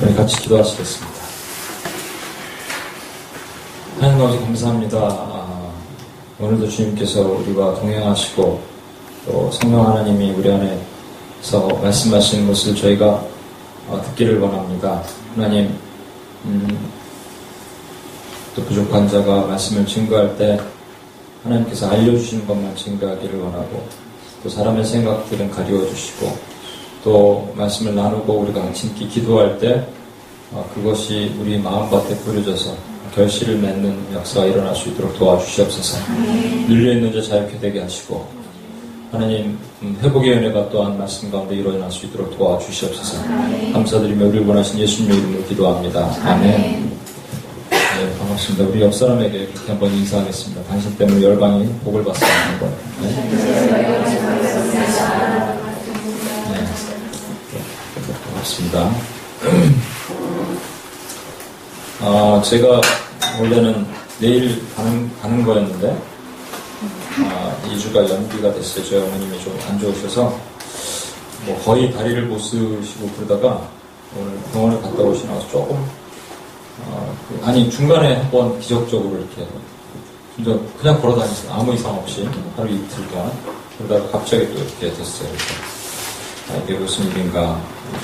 우리 같이 기도하시겠습니다. 하나님 아버지 감사합니다. 오늘도 주님께서 우리와 동행하시고 또 성령 하나님이 우리 안에서 말씀하시는 것을 저희가 듣기를 원합니다. 하나님, 또 부족한 자가 말씀을 증거할 때 하나님께서 알려주시는 것만 증거하기를 원하고, 또 사람의 생각들은 가리워주시고, 또 말씀을 나누고 우리가 함께 기도할 때 그것이 우리 마음밭에 뿌려져서 결실을 맺는 역사가 일어날 수 있도록 도와주시옵소서. 눌려있는 자 자유케 되게 하시고, 하나님 회복의 은혜가 또한 말씀 가운데 일어날 수 있도록 도와주시옵소서. 감사드리며 우리를 원하신 예수님의 이름으로 기도합니다. 아멘. 네, 반갑습니다. 우리 옆 사람에게 이렇게 한번 인사하겠습니다. 당신 때문에 열방이 복을 받습니다. 한번. 네. 반갑습니다. 제가 원래는 내일 가는 거였는데 2주가 연기가 됐어요. 저희 어머님이 좀 안 좋으셔서 거의 다리를 못 쓰시고 그러다가 오늘 병원에 갔다 오시나서 조금 중간에 한번 기적적으로 이렇게 그냥 걸어 다녔어요. 아무 이상 없이 하루 이틀 동안. 그러다가 갑자기 또 이렇게 됐어요. 이게 무슨 일인가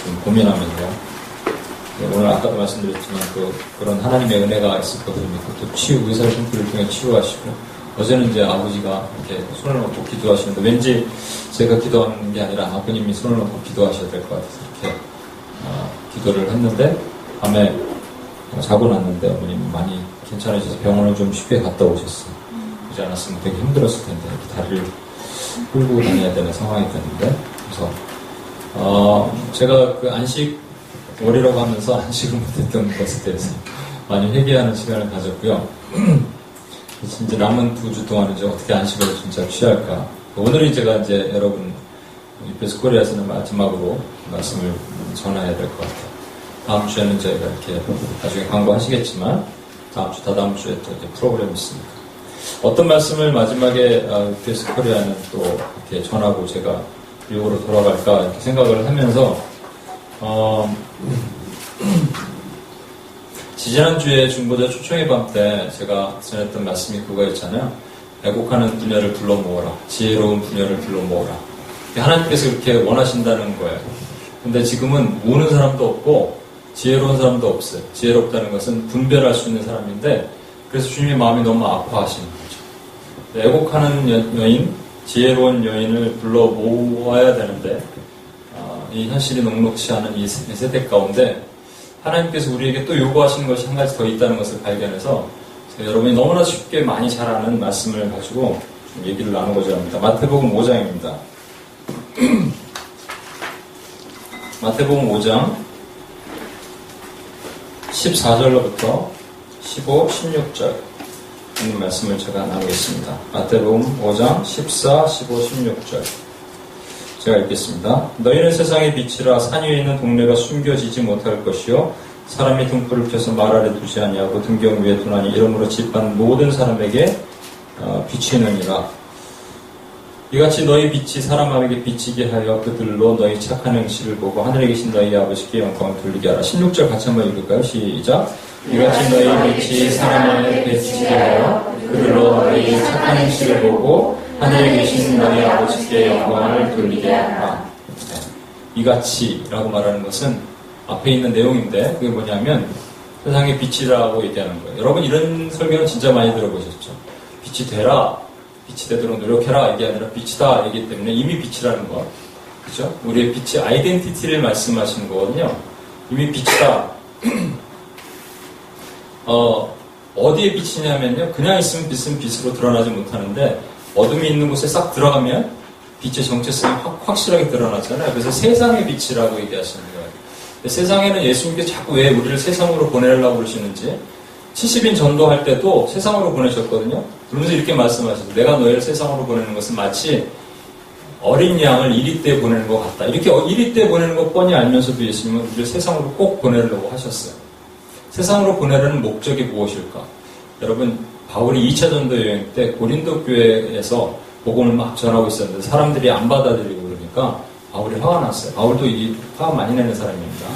좀 고민하면서 오늘 아까도 말씀드렸지만 그런 하나님의 은혜가 있었거든요. 또 의사의 손길을 통해 치유하시고, 어제는 이제 아버지가 이렇게 손을 놓고 기도하시는데, 왠지 제가 기도하는 게 아니라 아버님이 손을 놓고 기도하셔야 될 것 같아서 이렇게 기도를 했는데, 밤에 자고 났는데 어머님이 많이 괜찮으셔서 병원을 좀 쉽게 갔다 오셨어요. 그러지 않았으면 되게 힘들었을 텐데 다리를 끌고 다녀야 되는 상황이 됐는데, 그래서 제가 그 안식월이라고 하면서 안식을 못했던 것에 대해서 많이 회개하는 시간을 가졌고요. 이제 남은 2주 동안 이제 어떻게 안식을 진짜 취할까. 오늘은 제가 이제 여러분 UPS 코리아에서는 마지막으로 말씀을 전해야 될 것 같아요. 다음 주에는 저희가 이렇게 나중에 광고하시겠지만 다음 주, 다다음 주에 또 이제 프로그램이 있으니까 어떤 말씀을 마지막에 UPS 코리아는 또 이렇게 전하고 제가 미국으로 돌아갈까 이렇게 생각을 하면서 지지난주에 중보자 초청의 밤 때 제가 전했던 말씀이 그거였잖아요. 애곡하는 분야를 불러 모으라. 지혜로운 분야를 불러 모으라. 하나님께서 그렇게 원하신다는 거예요. 근데 지금은 모으는 사람도 없고 지혜로운 사람도 없어요. 지혜롭다는 것은 분별할 수 있는 사람인데, 그래서 주님의 마음이 너무 아파하시는 거죠. 애곡하는 여인, 지혜로운 여인을 불러 모아야 되는데 이 현실이 녹록치 않은 이 세대 가운데 하나님께서 우리에게 또 요구하시는 것이 한 가지 더 있다는 것을 발견해서 여러분이 너무나 쉽게 많이 잘 아는 말씀을 가지고 좀 얘기를 나누고자 합니다. 마태복음 5장입니다. 마태복음 5장 14절로부터 15, 16절 있는 말씀을 제가 나누겠습니다. 마태복음 5장 14, 15, 16절 제가 읽겠습니다. 너희는 세상의 빛이라. 산 위에 있는 동네가 숨겨지지 못할 것이요 사람이 등불을 켜서 말 아래 두지 아니하고 등경 위에 두나니 이러므로 집안 모든 사람에게 비치느니라. 이같이 너희 빛이 사람에게 비치게 하여 그들로 너희 착한 행실을 보고 하늘에 계신 너희 아버지께 영광을 돌리게 하라. 16절 같이 한번 읽을까요? 시작. 이같이 너희 빛이 사람에게 비치게 하여 그들로 너희 착한 행실을 보고 하늘에 계신 너희 아버지께 영광을 돌리게 하라. 이같이라고 말하는 것은 앞에 있는 내용인데, 그게 뭐냐면 세상의 빛이라고 얘기하는 거예요. 여러분 이런 설교는 진짜 많이 들어보셨죠? 빛이 되라, 빛이 되도록 노력해라 이게 아니라 빛이다 이기 때문에 이미 빛이라는 거, 그렇죠? 우리의 빛이 아이덴티티를 말씀하시는 거거든요. 이미 빛이다. 어디에 빛이냐면요, 그냥 있으면 빛은 빛으로 드러나지 못하는데 어둠이 있는 곳에 싹 들어가면 빛의 정체성이 확실하게 드러나잖아요. 그래서 세상의 빛이라고 얘기하시는 거예요. 세상에는 예수님께서 자꾸 왜 우리를 세상으로 보내려고 그러시는지, 70인 전도할 때도 세상으로 보내셨거든요. 그러면서 이렇게 말씀하셨어요. 내가 너희를 세상으로 보내는 것은 마치 어린 양을 이리 때 보내는 것 같다. 이렇게 이리 때 보내는 것 뻔히 알면서도 예수님은 우리를 세상으로 꼭 보내려고 하셨어요. 세상으로 보내려는 목적이 무엇일까? 여러분, 바울이 2차 전도 여행 때 고린도 교회에서 복음을 막 전하고 있었는데 사람들이 안 받아들이고 그러니까 바울이 화가 났어요. 바울도 이 화가 많이 내는 사람입니다.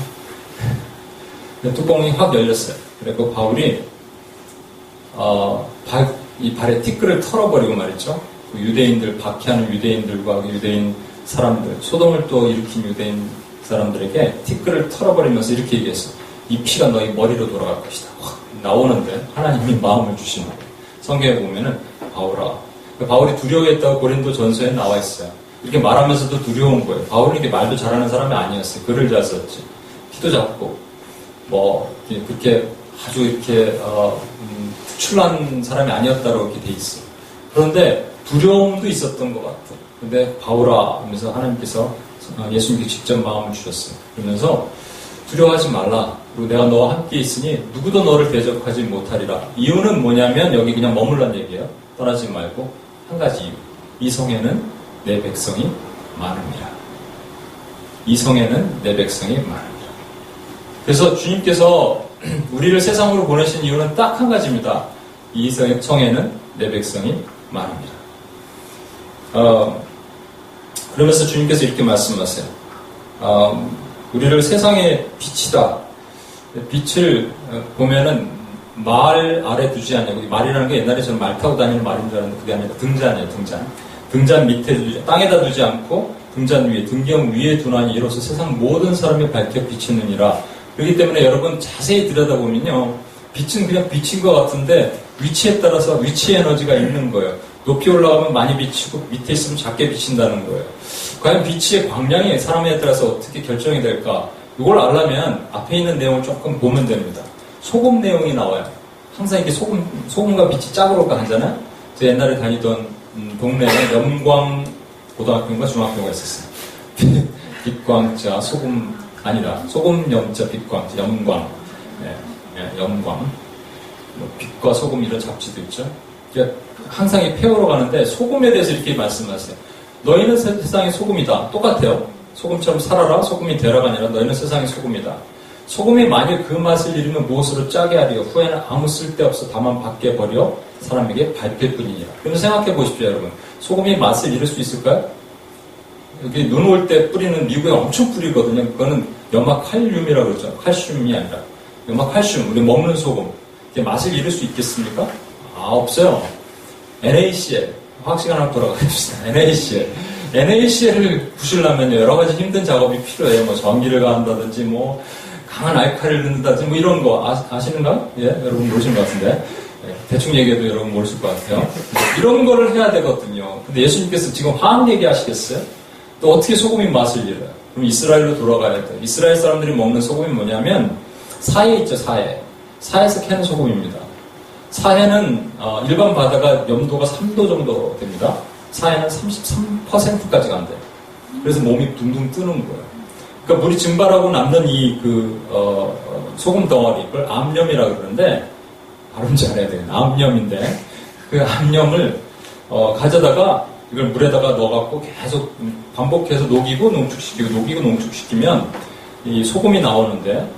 뚜껑이 확 열렸어요. 그리고 바울이 이 발에 티끌을 털어버리고 말이죠. 그 유대인들, 박해하는 유대인들과 유대인 사람들, 소동을 또 일으킨 유대인 사람들에게 티끌을 털어버리면서 이렇게 얘기했어. 이 피가 너희 머리로 돌아갈 것이다. 확 나오는데 하나님이 마음을 주시는 거예요. 성경에 보면은 바울이 두려워했다고 고린도 전서에 나와 있어요. 이렇게 말하면서도 두려운 거예요. 바울이 이렇게 말도 잘하는 사람이 아니었어요. 글을 잘 썼지. 키도 작고 그렇게 아주 이렇게 특출난 사람이 아니었다고 이렇게 돼 있어. 그런데 두려움도 있었던 것 같아. 근데 바울아 하면서 하나님께서 예수님께 직접 마음을 주셨어요. 그러면서 두려워하지 말라. 그리고 내가 너와 함께 있으니 누구도 너를 대적하지 못하리라. 이유는 뭐냐면 여기 그냥 머물란 얘기예요. 떠나지 말고 한 가지 이유. 이 성에는 내 백성이 많음이라. 이 성에는 내 백성이 많음이라. 그래서 주님께서 우리를 세상으로 보내신 이유는 딱 한 가지입니다. 이 성에는 내 백성이 많음이라. 그러면서 주님께서 이렇게 말씀하세요. 우리를 세상의 빛이다. 빛을 보면은 말 아래 두지 않냐고. 말이라는 게 옛날에 저는 말 타고 다니는 말인 줄 알았는데 그게 아니라 등잔이에요. 등잔 밑에 두지, 땅에다 두지 않고 등잔 위에, 등경 위에 두나니 이로써 세상 모든 사람이 밝혀 비치느니라. 그렇기 때문에 여러분 자세히 들여다보면요. 빛은 그냥 빛인 것 같은데 위치에 따라서 위치 에너지가 있는 거예요. 높이 올라가면 많이 비치고 밑에 있으면 작게 비친다는 거예요. 과연 빛의 광량이 사람에 따라서 어떻게 결정이 될까? 이걸 알려면 앞에 있는 내용을 조금 보면 됩니다. 소금 내용이 나와요. 항상 이게 소금과 빛이 짝으로가 하잖아요. 제가 옛날에 다니던 동네에 염광 고등학교인가 중학교가 있었어요. 빛광자 소금 아니라 소금 염자 빛광자 염광. 염광. 빛과 소금 이런 잡지도 있죠. 그러니까 항상 이 폐허로 가는데 소금에 대해서 이렇게 말씀하세요. 너희는 세상의 소금이다. 똑같아요. 소금처럼 살아라. 소금이 되라가 아니라 너희는 세상의 소금이다. 소금이 만일 그 맛을 잃으면 무엇으로 짜게 하리요. 후에는 아무 쓸데없어 다만 밖에 버려 사람에게 밟힐 뿐이니라. 그럼 생각해 보십시오, 여러분. 소금이 맛을 잃을 수 있을까요? 여기 눈 올 때 뿌리는 미국에 엄청 뿌리거든요. 그거는 염화칼륨이라고 그러죠. 칼슘이 아니라 염화칼슘. 우리 먹는 소금. 이게 맛을 잃을 수 있겠습니까? 없어요. NaCl. 화학시간 한번 돌아가겠습니다. NaCl을 부시려면 여러 가지 힘든 작업이 필요해요. 뭐 전기를 가한다든지, 뭐 강한 알칼리를 넣는다든지, 뭐 이런 거 아시는가? 예, 여러분 모르시는 것 같은데. 대충 얘기해도 여러분 모르실 것 같아요. 이런 거를 해야 되거든요. 근데 예수님께서 지금 화학 얘기하시겠어요? 또 어떻게 소금이 맛을 잃어요? 그럼 이스라엘로 돌아가야 돼요. 이스라엘 사람들이 먹는 소금이 뭐냐면 사해 있죠, 사해. 사해에서 캐는 소금입니다. 사해는 일반 바다가 염도가 3도 정도 됩니다. 사해는 33%까지 간대요. 그래서 몸이 둥둥 뜨는 거예요. 그러니까 물이 증발하고 남는 이 소금 덩어리, 그걸 암염이라고 그러는데 발음 잘해야 돼요. 암염인데 그 암염을 가져다가 이걸 물에다가 넣어갖고 계속 반복해서 녹이고 농축시키면 이 소금이 나오는데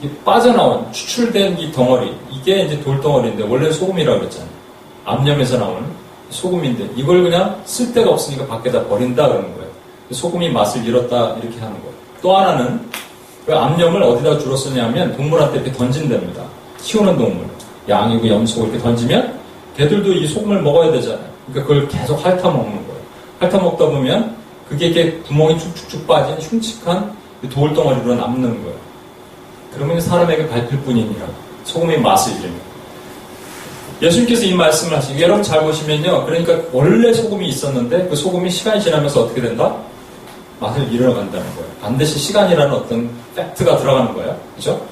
이게 빠져나온 추출된 이 덩어리, 이게 이제 돌덩어리인데 원래는 소금이라고 그랬잖아요. 암염에서 나오는 소금인데 이걸 그냥 쓸 데가 없으니까 밖에다 버린다 그러는 거예요. 소금이 맛을 잃었다 이렇게 하는 거예요. 또 하나는 그 암염을 어디다 주로 쓰냐면 동물한테 이렇게 던진답니다. 키우는 동물, 양이고 염소고 이렇게 던지면 걔들도 이 소금을 먹어야 되잖아요. 그러니까 그걸 계속 핥아먹는 거예요. 핥아먹다 보면 그게 이렇게 구멍이 쭉쭉쭉 빠진 흉측한 돌덩어리로 남는 거예요. 그러면 사람에게 밟힐 뿐이니라. 소금의 맛을 잃으면. 예수님께서 이 말씀을 하시고 여러분 잘 보시면요. 그러니까 원래 소금이 있었는데 그 소금이 시간이 지나면서 어떻게 된다? 맛을 잃어간다는 거예요. 반드시 시간이라는 어떤 팩트가 들어가는 거예요. 그죠?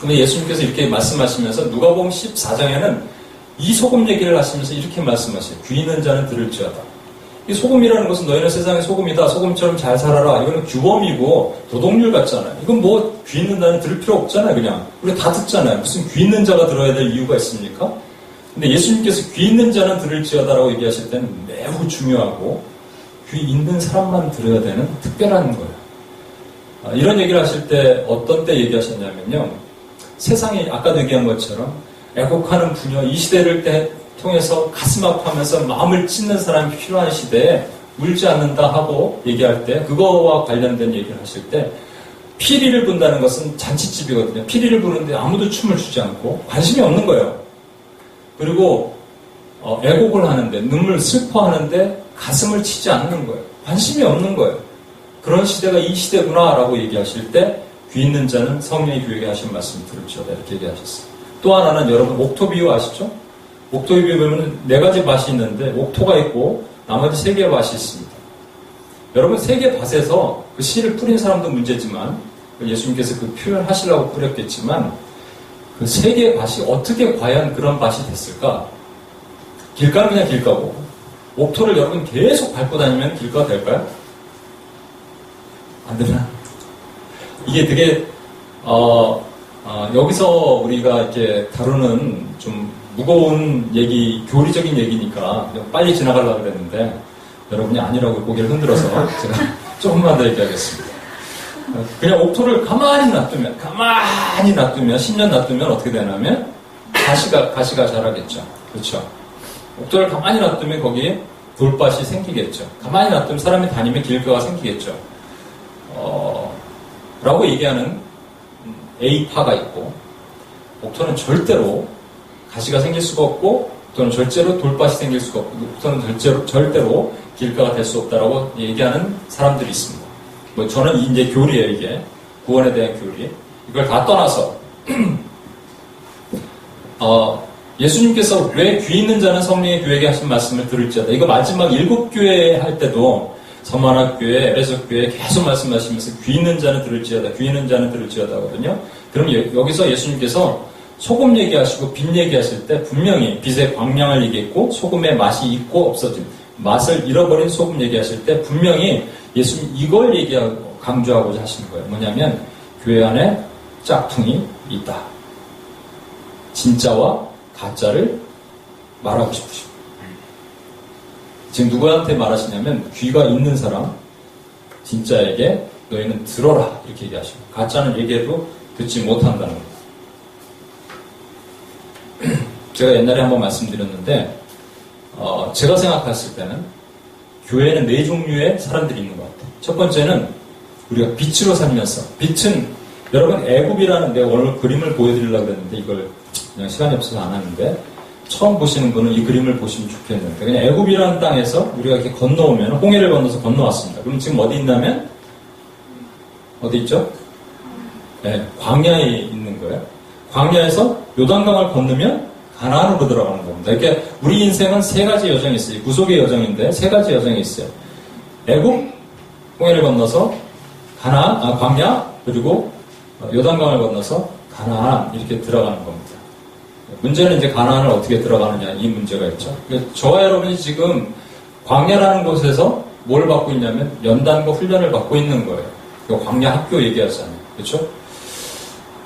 근데 예수님께서 이렇게 말씀하시면서 누가복음 14장에는 이 소금 얘기를 하시면서 이렇게 말씀하셔요. 귀 있는 자는 들을지어다. 이 소금이라는 것은 너희는 세상의 소금이다. 소금처럼 잘 살아라. 이거는 규범이고 도덕률 같잖아요. 이건 뭐 귀 있는 자는 들을 필요 없잖아요. 그냥. 우리 다 듣잖아요. 무슨 귀 있는 자가 들어야 될 이유가 있습니까? 근데 예수님께서 귀 있는 자는 들을지어다라고 얘기하실 때는 매우 중요하고 귀 있는 사람만 들어야 되는 특별한 거예요. 이런 얘기를 하실 때 어떤 때 얘기하셨냐면요. 세상에 아까도 얘기한 것처럼 애곡하는 부녀 이 시대를 통해서 가슴 아파하면서 마음을 찢는 사람이 필요한 시대에 울지 않는다 하고 얘기할 때 그거와 관련된 얘기를 하실 때 피리를 분다는 것은 잔치집이거든요. 피리를 부는데 아무도 춤을 추지 않고 관심이 없는 거예요. 그리고 애곡을 하는데, 눈물 슬퍼하는데 가슴을 치지 않는 거예요. 관심이 없는 거예요. 그런 시대가 이 시대구나라고 얘기하실 때 귀 있는 자는 성령이 그에게 하신 말씀을 들을지어다 이렇게 얘기하셨어요. 또 하나는 여러분 옥토 비유 아시죠? 옥토 비유 보면 4가지 밭이 있는데 옥토가 있고 나머지 3개의 밭이 있습니다. 여러분 3개의 밭에서 그 씨를 뿌린 사람도 문제지만 예수님께서 그 표현하시려고 뿌렸겠지만 그 3개의 밭이 어떻게 과연 그런 밭이 됐을까? 길가는 그냥 길가고 옥토를 여러분 계속 밟고 다니면 길가가 될까요? 안 되나? 이게 되게 여기서 우리가 이렇게 다루는 좀 무거운 얘기, 교리적인 얘기니까 빨리 지나가려고 그랬는데 여러분이 아니라고 고개를 흔들어서 제가 조금만 더 얘기하겠습니다. 그냥 옥토를 가만히 놔두면 10년 놔두면 어떻게 되냐면 가시가 자라겠죠. 그렇죠? 옥토를 가만히 놔두면 거기에 돌밭이 생기겠죠. 가만히 놔두면 사람이 다니면 길가가 생기겠죠. 라고 얘기하는 A파가 있고, 옥토는 절대로 가시가 생길 수가 없고, 옥토는 절대로 돌밭이 생길 수가 없고, 옥토는 절대로 길가가 될 수 없다라고 얘기하는 사람들이 있습니다. 뭐 저는 이제 교리예요, 이게. 구원에 대한 교리. 이걸 다 떠나서, 예수님께서 왜 귀 있는 자는 성령의 교회에게 하신 말씀을 들을지어다. 이거 마지막 7교회 할 때도 서만학교회, 에베소교회 계속 말씀하시면서 귀 있는 자는 들을지어다, 귀 있는 자는 들을지어다 하거든요. 그럼 여기서 예수님께서 소금 얘기하시고 빛 얘기하실 때 분명히 빛의 광량을 얘기했고 소금의 맛이 있고 없어짐, 맛을 잃어버린 소금 얘기하실 때 분명히 예수님 이걸 얘기하고 강조하고자 하시는 거예요. 뭐냐면 교회 안에 짝퉁이 있다. 진짜와 가짜를 말하고 싶으시고 지금 누구한테 말하시냐면 귀가 있는 사람 진짜에게 너희는 들어라 이렇게 얘기하시고 가짜는 얘기해도 듣지 못한다는 거예요. 제가 옛날에 한번 말씀드렸는데 제가 생각했을 때는 교회에는 4종류의 사람들이 있는 것 같아요. 첫 번째는 우리가 빛으로 살면서 빛은 여러분 애굽이라는 데 오늘 그림을 보여드리려고 했는데 이걸 그냥 시간이 없어서 안 하는데 처음 보시는 분은 이 그림을 보시면 좋겠는데 그냥 애굽이라는 땅에서 우리가 이렇게 건너오면 홍해를 건너서 건너왔습니다. 그럼 지금 어디 있냐면 어디 있죠? 네, 광야에 있는 거예요. 광야에서 요단강을 건너면 가나안으로 들어가는 겁니다. 이렇게 우리 인생은 3가지 여정이 있어요. 구속의 여정인데 3가지 여정이 있어요. 애굽, 홍해를 건너서 광야, 그리고 요단강을 건너서 가나안 이렇게 들어가는 겁니다. 문제는 이제 가나안을 어떻게 들어가느냐 이 문제가 있죠. 저와 여러분이 지금 광야라는 곳에서 뭘 받고 있냐면 연단과 훈련을 받고 있는 거예요. 광야 학교 얘기하잖아요. 그렇죠?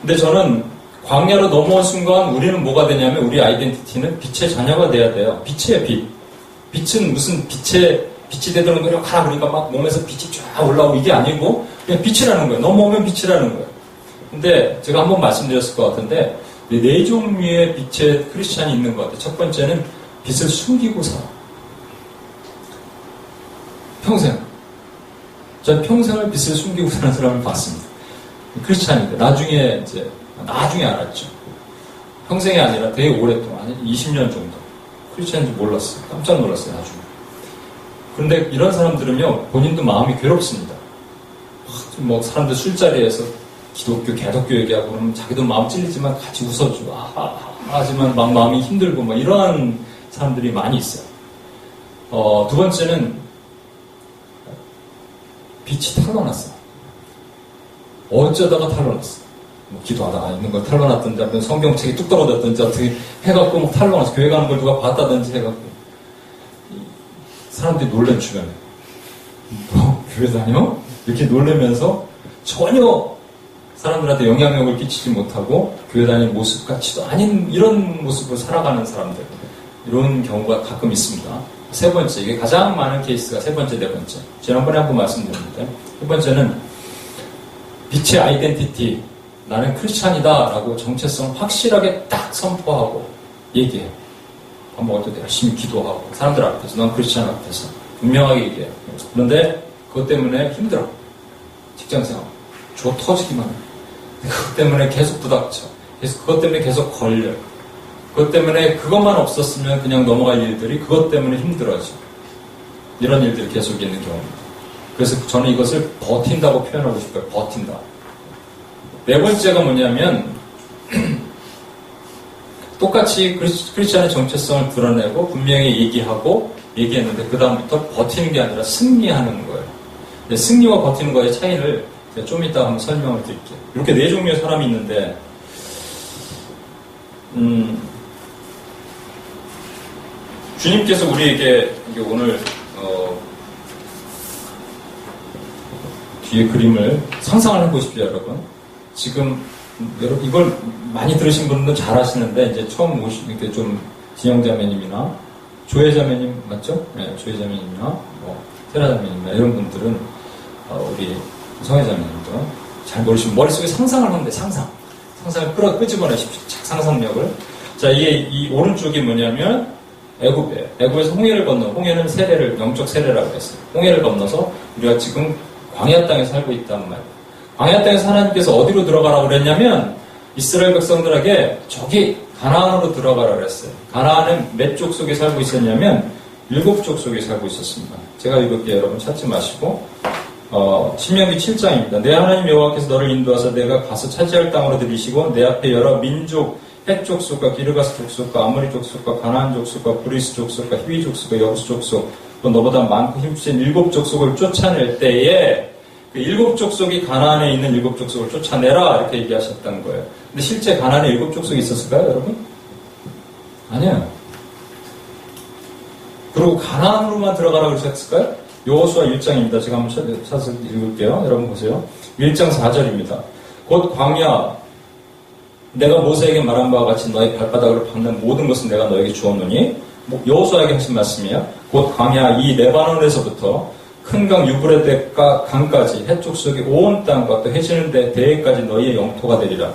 근데 저는 광야로 넘어온 순간 우리는 뭐가 되냐면 우리 아이덴티티는 빛의 자녀가 돼야 돼요. 빛이에요, 빛. 빛은 무슨 빛이 되도록 노력하라 그러니까 막 몸에서 빛이 쫙 올라오고 이게 아니고 그냥 빛이라는 거예요. 넘어오면 빛이라는 거예요. 근데 제가 한번 말씀드렸을 것 같은데 4종류의 빛의 크리스찬이 있는 것 같아요. 첫 번째는 빛을 숨기고 살아. 평생. 전 평생을 빛을 숨기고 사는 사람을 봤습니다. 크리스찬인데 나중에 알았죠. 평생이 아니라 되게 오랫동안 20년 정도 크리스찬인지 몰랐어요. 깜짝 놀랐어요. 나중에. 그런데 이런 사람들은요 본인도 마음이 괴롭습니다. 뭐 사람들 술자리에서 기독교, 개독교 얘기하고 그러면 자기도 마음 찔리지만 같이 웃어주고 하지만 막 마음이 힘들고 막 이러한 사람들이 많이 있어요. 두 번째는 빛이 탄로났어요. 어쩌다가 탄로났어요. 뭐 기도하다가 있는 걸 탄로났든지 아니면 성경책이 뚝 떨어졌든지 어떻게 해갖고 막 탄로났어요. 교회 가는 걸 누가 봤다든지 해갖고 사람들이 놀란 주변에 너 교회 다녀? 이렇게 놀라면서 전혀 사람들한테 영향력을 끼치지 못하고 교회 다니는 모습 같지도 아닌 이런 모습을 살아가는 사람들 이런 경우가 가끔 있습니다. 세 번째, 이게 가장 많은 케이스가 세 번째, 네 번째. 지난번에 한번 말씀드렸는데 세 번째는 빛의 아이덴티티 나는 크리스찬이다 라고 정체성 확실하게 딱 선포하고 얘기해요. 밥 먹을 때도 열심히 기도하고 사람들 앞에서 넌 크리스찬 앞에서 분명하게 얘기해요. 그런데 그것 때문에 힘들어. 직장생활 조 터지기만 해. 그것 때문에 계속 부닥쳐. 그것 때문에 계속 걸려. 그것 때문에 그것만 없었으면 그냥 넘어갈 일들이 그것 때문에 힘들어져. 이런 일들이 계속 있는 경우입니다. 그래서 저는 이것을 버틴다고 표현하고 싶어요. 버틴다. 네 번째가 뭐냐면 똑같이 크리스찬의 정체성을 드러내고 분명히 얘기했는데 그 다음부터 버티는 게 아니라 승리하는 거예요. 승리와 버티는 거의 차이를 제가 좀 이따 한번 설명을 드릴게요. 이렇게 네 종류의 사람이 있는데 주님께서 우리에게 오늘 뒤에 그림을 상상을 해보십시오, 여러분. 지금 여러분 이걸 많이 들으신 분들은 잘 아시는데 이제 처음 이렇게 좀 진영자매님이나 조혜자매님 맞죠? 네, 조혜자매님이나 테라자매님이나 이런 분들은 우리 성혜자매님도 잘 모르시면 머릿속에 상상을 하는데 상상을 끄집어내십시오. 상상력을. 자, 이 오른쪽이 뭐냐면 애굽이에요. 애굽에서 홍해를 건너, 홍해는 세례를, 영적 세례라고 했어요. 홍해를 건너서 우리가 지금 광야 땅에 살고 있단 말이에요. 광야 땅에서 하나님께서 어디로 들어가라고 그랬냐면 이스라엘 백성들에게 저기 가나안으로 들어가라고 그랬어요. 가나안은 몇 족속에 살고 있었냐면 7족속에 살고 있었습니다. 제가 읽을게요. 여러분 찾지 마시고 신명기 7장입니다. 내 하나님 여호와께서 너를 인도하사 내가 가서 차지할 땅으로 들이시고 내 앞에 여러 민족 헷 족속과 기르가스 족속과 아모리 족속과 가나안 족속과 브리스 족속과 히위 족속과 여부스 족속 또 너보다 많고 힘센 7족속을 쫓아낼 때에 그 7족속이 가나안에 있는 7족속을 쫓아내라 이렇게 얘기하셨다는 거예요. 근데 실제 가나안에 7족속이 있었을까요, 여러분? 아니에요. 그리고 가나안으로만 들어가라고 그러셨을까요? 여호수아 1장입니다. 제가 한번 찾아서 읽을게요. 여러분 보세요. 1장 4절입니다. 곧 광야 내가 모세에게 말한 바와 같이 너의 발바닥으로 밟는 모든 것은 내가 너에게 주었노니 여호수아에게 하신 말씀이에요. 곧 광야 이 레바논에서부터 큰 강 유브라데 강까지 헷족속의 온 땅과 또 해지는 대해까지 너희의 영토가 되리라.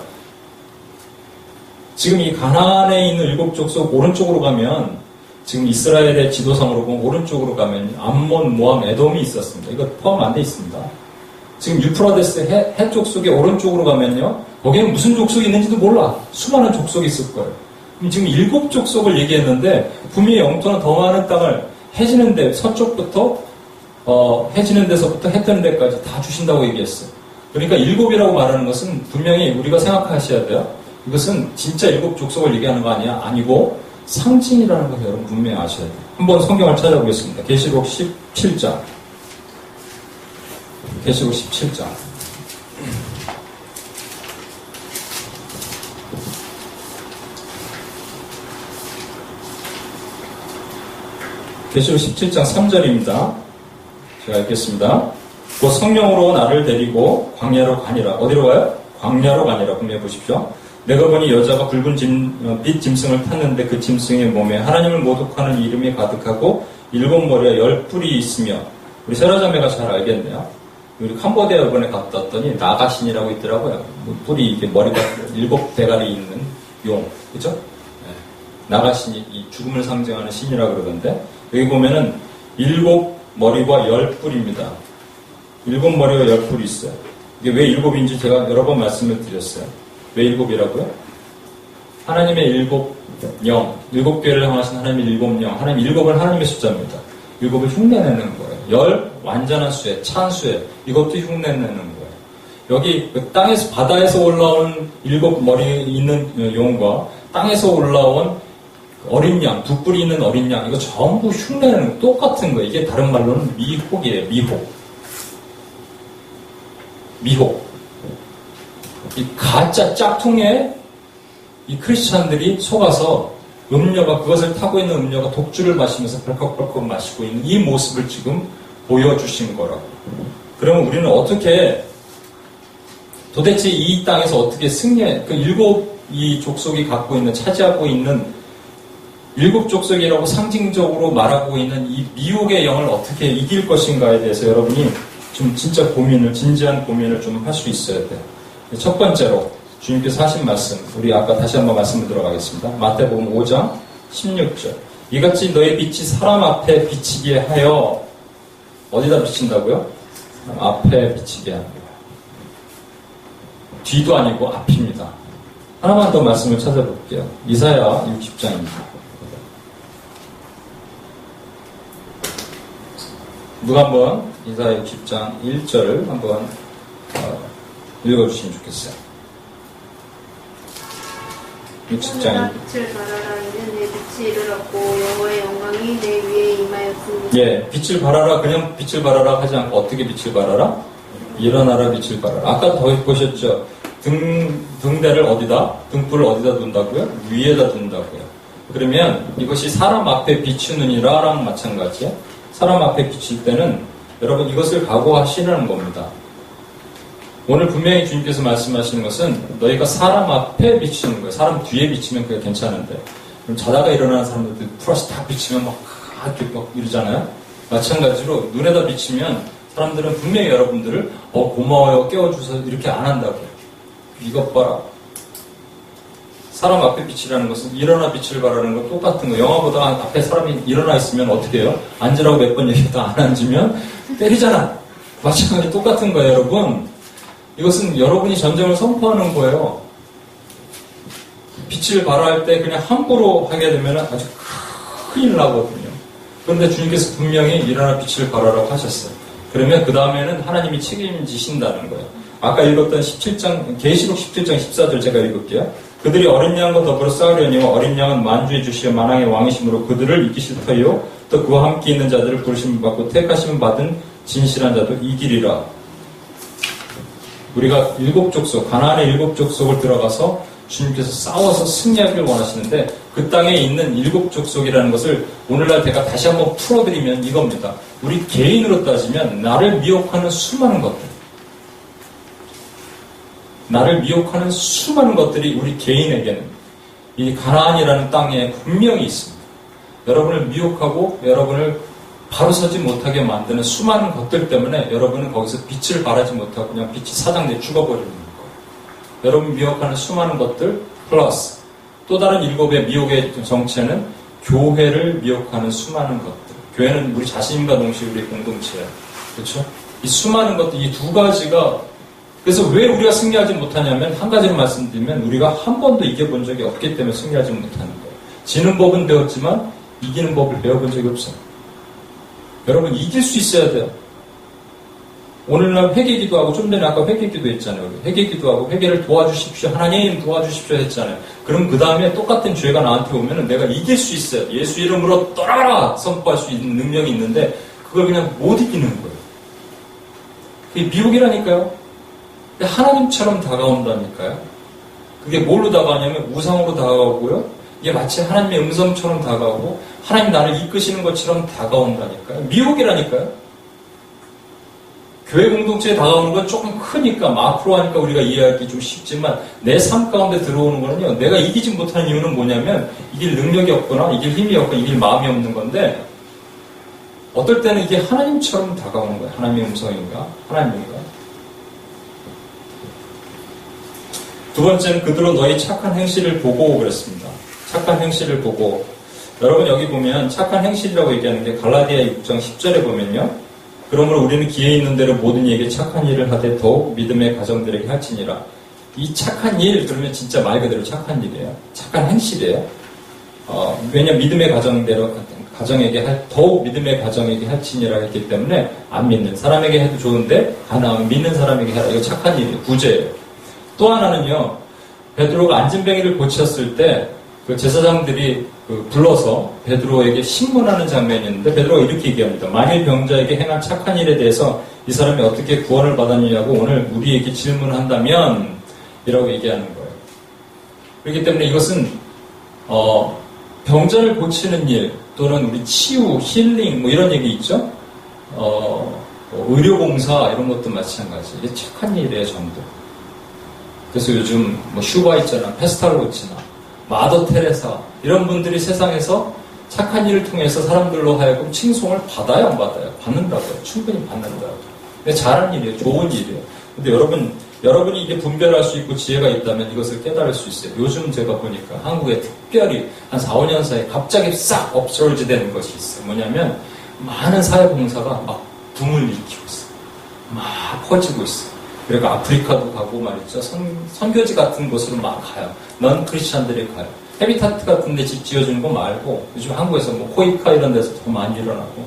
지금 이 가나안에 있는 7족속 오른쪽으로 가면 지금 이스라엘의 지도상으로 보면 오른쪽으로 가면 암몬, 모함, 에돔이 있었습니다. 이거 포함 안 돼 있습니다. 지금 유프라데스 해족속의 오른쪽으로 가면요. 거기는 무슨 족속이 있는지도 몰라. 수많은 족속이 있을 거예요. 지금 7족속을 얘기했는데 분명히 영토는 더 많은 땅을 해지는 데 서쪽부터 해지는 데서부터 해 뜨는 데까지 다 주신다고 얘기했어요. 그러니까 7이라고 말하는 것은 분명히 우리가 생각하셔야 돼요. 이것은 진짜 7족속을 얘기하는 거 아니고 상징이라는 것을 여러분 분명히 아셔야 돼요. 한번 성경을 찾아보겠습니다. 계시록 17장. 계시록 17장. 계시록 17장 3절입니다. 제가 읽겠습니다. 곧 성령으로 나를 데리고 광야로 가니라. 어디로 가요? 광야로 가니라. 분명히 보십시오. 내가 보니 여자가 붉은 빛 짐승을 탔는데 그 짐승의 몸에 하나님을 모독하는 이름이 가득하고 7머리와 10뿔이 있으며 우리 세라자매가 잘 알겠네요. 우리 캄보디아 이번에 갔다 왔더니 나가신이라고 있더라고요. 뿔이 이렇게 머리가 7대가리 있는 용. 그죠? 네. 나가신이 이 죽음을 상징하는 신이라고 그러던데 여기 보면은 7머리와 10뿔입니다. 7머리와 10뿔이 있어요. 이게 왜 7인지 제가 여러 번 말씀을 드렸어요. 왜 7이라고요? 하나님의 7영, 7개를 향하신 하나님의 7영, 하나님 7은 하나님의 숫자입니다. 7을 흉내내는 거예요. 10, 완전한 수에, 찬수에, 이것도 흉내내는 거예요. 여기 그 땅에서, 바다에서 올라온 7머리 있는 용과 땅에서 올라온 어린 양, 2뿔이 있는 어린 양, 이거 전부 흉내내는 거, 똑같은 거예요. 이게 다른 말로는 미혹이에요, 미혹. 미혹. 이 가짜 짝퉁에 이 크리스찬들이 속아서 그것을 타고 있는 음료가 독주를 마시면서 벌컥벌컥 마시고 있는 이 모습을 지금 보여주신 거라고. 그러면 우리는 어떻게 도대체 이 땅에서 어떻게 그 7이 족속이 갖고 있는, 차지하고 있는 7족속이라고 상징적으로 말하고 있는 이 미혹의 영을 어떻게 이길 것인가에 대해서 여러분이 좀 진짜 진지한 고민을 좀 할 수 있어야 돼요. 첫 번째로 주님께서 하신 말씀, 우리 아까 다시 한번 말씀을 들어가겠습니다. 마태복음 5장 16절. 이같이 너의 빛이 사람 앞에 비치게 하여 어디다 비친다고요? 사람 앞에 비치게 합니다. 뒤도 아니고 앞입니다. 하나만 더 말씀을 찾아볼게요. 이사야 60장입니다. 누가 한번 이사야 60장 1절을 한번 읽어주시면 좋겠어요. 60장. 빛을 발하라. 이는 내 빛이 이르렀고 여호와의 영광이 내 위에 임하였습니다. 예, 빛을 발하라. 그냥 빛을 발하라 하지 않고 어떻게 빛을 발하라? 일어나라 빛을 발하라. 아까 더 보셨죠? 등대를 어디다? 등불을 어디다 둔다고요? 위에다 둔다고요. 그러면 이것이 사람 앞에 비추느니라랑 마찬가지야. 사람 앞에 비칠 때는 여러분 이것을 각오하시라는 겁니다. 오늘 분명히 주님께서 말씀하시는 것은 너희가 사람 앞에 비추는 거예요. 사람 뒤에 비치면 그게 괜찮은데 그럼 자다가 일어나는 사람들 플러스 딱 비치면 막 이러잖아요. 마찬가지로 눈에다 비치면 사람들은 분명히 여러분들을 고마워요 깨워주셔서 이렇게 안 한다고요. 이것 봐라. 사람 앞에 비치라는 것은 일어나 빛을 발하는 거 똑같은 거. 영화보다 앞에 사람이 일어나 있으면 어떻게 해요? 앉으라고 몇 번 얘기해도 안 앉으면 때리잖아. 마찬가지 똑같은 거예요, 여러분. 이것은 여러분이 전쟁을 선포하는 거예요. 빛을 발할 때 그냥 함부로 하게 되면 아주 큰일 나거든요. 그런데 주님께서 분명히 일어나 빛을 발하라고 하셨어요. 그러면 그 다음에는 하나님이 책임지신다는 거예요. 아까 읽었던 17장, 계시록 17장 14절 제가 읽을게요. 그들이 어린 양과 더불어 싸우려니와 어린 양은 만주해 주시어 만왕의 왕이심으로 그들을 이기실 터이요 또 그와 함께 있는 자들을 부르심을 받고 택하심을 받은 진실한 자도 이기리라. 우리가 일곱 족속, 가나안의 일곱 족속을 들어가서 주님께서 싸워서 승리하기를 원하시는데 그 땅에 있는 일곱 족속이라는 것을 오늘날 제가 다시 한번 풀어드리면 이겁니다. 우리 개인으로 따지면 나를 미혹하는 수많은 것들, 나를 미혹하는 수많은 것들이 우리 개인에게는 이 가나안이라는 땅에 분명히 있습니다. 여러분을 미혹하고 여러분을 바로 서지 못하게 만드는 수많은 것들 때문에 여러분은 거기서 빛을 발하지 못하고 그냥 빛이 사장돼 죽어버리는 거예요. 여러분 미혹하는 수많은 것들 플러스 또 다른 일곱의 미혹의 정체는 교회를 미혹하는 수많은 것들. 교회는 우리 자신과 동시에 우리 공동체예요. 그렇죠? 이 수많은 것들, 이 두 가지가 그래서 왜 우리가 승리하지 못하냐면 한 가지를 말씀드리면 우리가 한 번도 이겨본 적이 없기 때문에 승리하지 못하는 거예요. 지는 법은 배웠지만 이기는 법을 배워본 적이 없어요. 여러분 이길 수 있어야 돼요. 오늘날 회개기도 하고 좀 전에 아까 회개기도 했잖아요. 회개기도 하고 회개를 도와주십시오. 하나님 도와주십시오 했잖아요. 그럼 그 다음에 똑같은 죄가 나한테 오면 내가 이길 수 있어요. 예수 이름으로 떠나라 선포할 수 있는 능력이 있는데 그걸 그냥 못 이기는 거예요. 그게 미혹이라니까요. 하나님처럼 다가온다니까요. 그게 뭘로 다가오냐면 우상으로 다가오고요. 이게 마치 하나님의 음성처럼 다가오고 하나님 나를 이끄시는 것처럼 다가온다니까요. 미혹이라니까요. 교회 공동체에 다가오는 건 조금 크니까 마크로 하니까 우리가 이해하기 좀 쉽지만 내 삶 가운데 들어오는 거는요. 내가 이기지 못하는 이유는 뭐냐면 이길 능력이 없거나 이길 힘이 없거나 이길 마음이 없는 건데 어떨 때는 이게 하나님처럼 다가오는 거예요. 하나님의 음성인가? 하나님인가? 두 번째는 그들로 너희 착한 행실을 보고 그랬습니다. 착한 행실을 보고. 여러분 여기 보면 착한 행실이라고 얘기하는 게 갈라디아 6장 10절에 보면요. 그러므로 우리는 기회 있는 대로 모든 이에게 착한 일을 하되 더욱 믿음의 가정들에게 할지니라. 이 착한 일 그러면 진짜 말 그대로 착한 일이에요. 착한 행실이에요. 왜냐 믿음의 가정에게 더욱 믿음의 가정에게 할지니라 했기 때문에 안 믿는 사람에게 해도 좋은데 안 하면 믿는 사람에게 해라. 이거 착한 일이에요. 구제예요. 또 하나는요. 베드로가 안진뱅이를 고쳤을 때 그 제사장들이 불러서 베드로에게 신문하는 장면이 있는데 베드로가 이렇게 얘기합니다. 만일 병자에게 행한 착한 일에 대해서 이 사람이 어떻게 구원을 받았느냐고 오늘 우리에게 질문한다면 이라고 얘기하는 거예요. 그렇기 때문에 이것은 병자를 고치는 일 또는 우리 치유, 힐링 뭐 이런 얘기 있죠. 의료봉사 이런 것도 마찬가지. 이게 착한 일이에요, 전부. 그래서 요즘 뭐 슈바 있잖아, 페스탈로치나 마더 테레사 이런 분들이 세상에서 착한 일을 통해서 사람들로 하여금 칭송을 받아요, 안 받아요? 받는다고요. 충분히 받는다고요. 근데 잘한 일이에요, 좋은 일이에요. 근데 여러분이 이게 분별할 수 있고 지혜가 있다면 이것을 깨달을 수 있어요. 요즘 제가 보니까 한국에 특별히 한 4, 5년 사이에 갑자기 싹 업솔지되는 것이 있어요. 뭐냐면 많은 사회봉사가 막 붐을 일으키고 있어요. 막 퍼지고 있어요. 그리고 아프리카도 가고 말이죠. 선교지 같은 곳으로 막 가요. 넌 크리스찬들이 가요. 헤비타트 같은 데 집 지어주는 거 말고 요즘 한국에서 뭐 코이카 이런 데서 더 많이 일어나고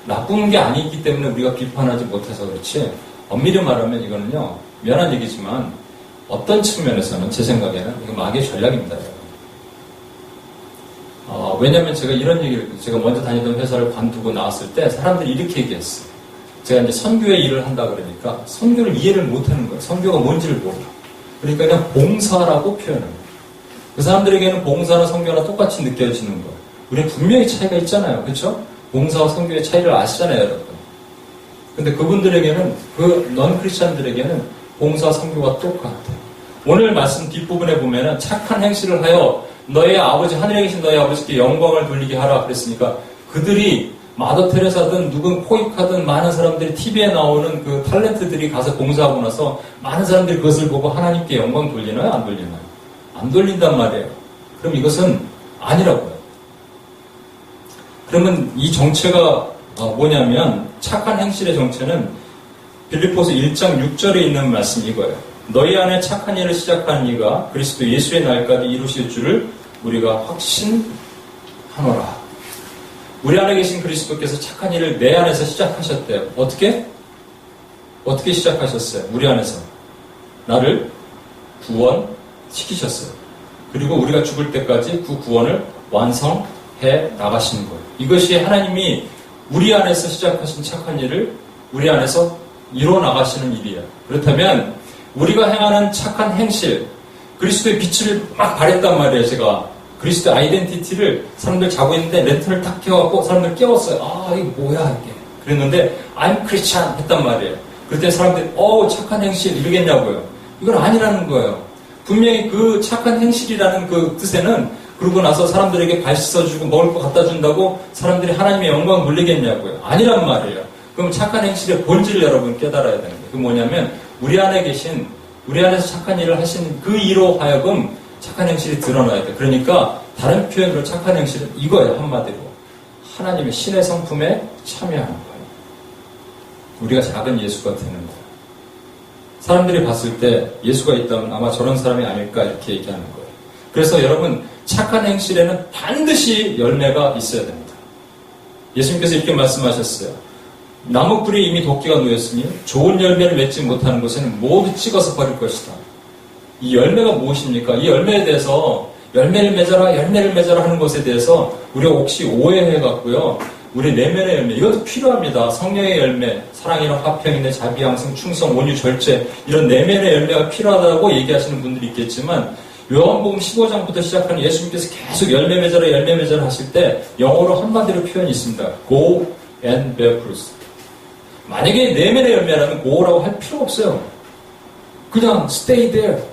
나쁜 게 아니기 때문에 우리가 비판하지 못해서 그렇지 엄밀히 말하면 이거는요 미안한 얘기지만 어떤 측면에서는 제 생각에는 이거 마귀의 전략입니다. 왜냐면 제가 이런 얘기를 제가 먼저 다니던 회사를 관두고 나왔을 때 사람들이 이렇게 얘기했어요. 제가 이제 선교의 일을 한다 그러니까 선교를 이해를 못하는 거예요. 선교가 뭔지를 몰라. 그러니까 그냥 봉사라고 표현해요. 그 사람들에게는 봉사나 선교나 똑같이 느껴지는 거예요. 우리는 분명히 차이가 있잖아요. 그렇죠? 봉사와 선교의 차이를 아시잖아요, 여러분. 근데 그분들에게는 그 넌 크리스찬들에게는 봉사와 선교가 똑같아요. 오늘 말씀 뒷부분에 보면은 착한 행실을 하여 너의 아버지 하늘에 계신 너의 아버지께 영광을 돌리게 하라 그랬으니까 그들이 마더 테레사든 누군 코이카든 많은 사람들이 TV에 나오는 그 탤런트들이 가서 봉사하고 나서 많은 사람들이 그것을 보고 하나님께 영광 돌리나요? 안 돌리나요? 안 돌린단 말이에요. 그럼 이것은 아니라고요. 그러면 이 정체가 뭐냐면 착한 행실의 정체는 빌립보서 1장 6절에 있는 말씀이 이거예요. 너희 안에 착한 일을 시작한 이가 그리스도 예수의 날까지 이루실 줄을 우리가 확신하노라. 우리 안에 계신 그리스도께서 착한 일을 내 안에서 시작하셨대요. 어떻게 시작하셨어요? 우리 안에서 나를 구원시키셨어요. 그리고 우리가 죽을 때까지 그 구원을 완성해 나가시는 거예요. 이것이 하나님이 우리 안에서 시작하신 착한 일을 우리 안에서 이뤄 나가시는 일이에요. 그렇다면 우리가 행하는 착한 행실, 그리스도의 빛을 막 발했단 말이에요. 제가 그리스도의 아이덴티티를 사람들 자고 있는데 랜턴을 탁 켜갖고 사람들 깨웠어요. 이게 뭐야 이게. 그랬는데 I'm Christian 했단 말이에요. 그때 사람들이 착한 행실 이러겠냐고요. 이건 아니라는 거예요. 분명히 그 착한 행실이라는 그 뜻에는 그러고 나서 사람들에게 발 씻어주고 먹을 거 갖다 준다고 사람들이 하나님의 영광 돌리겠냐고요. 아니란 말이에요. 그럼 착한 행실의 본질을 여러분 깨달아야 되는 거예요. 그게 뭐냐면 우리 안에서 착한 일을 하신 그 이로 하여금 착한 행실이 드러나야 돼요. 그러니까 다른 표현으로 착한 행실은 이거예요. 한마디로. 하나님의 신의 성품에 참여하는 거예요. 우리가 작은 예수가 되는 거예요. 사람들이 봤을 때 예수가 있다면 아마 저런 사람이 아닐까 이렇게 얘기하는 거예요. 그래서 여러분 착한 행실에는 반드시 열매가 있어야 됩니다. 예수님께서 이렇게 말씀하셨어요. 나무뿌리에 이미 도끼가 놓였으니 좋은 열매를 맺지 못하는 곳에는 모두 찍어서 버릴 것이다. 이 열매가 무엇입니까? 이 열매에 대해서 열매를 맺어라 하는 것에 대해서 우리가 혹시 오해해갖고요. 우리 내면의 열매, 이것도 필요합니다. 성령의 열매, 사랑이나 화평이나 자비양성, 충성, 온유, 절제 이런 내면의 열매가 필요하다고 얘기하시는 분들이 있겠지만 요한복음 15장부터 시작하는 예수님께서 계속 열매 맺어라 하실 때 영어로 한마디로 표현이 있습니다. Go and bear fruit. 만약에 내면의 열매라면 go라고 할 필요 없어요. 그냥 stay there,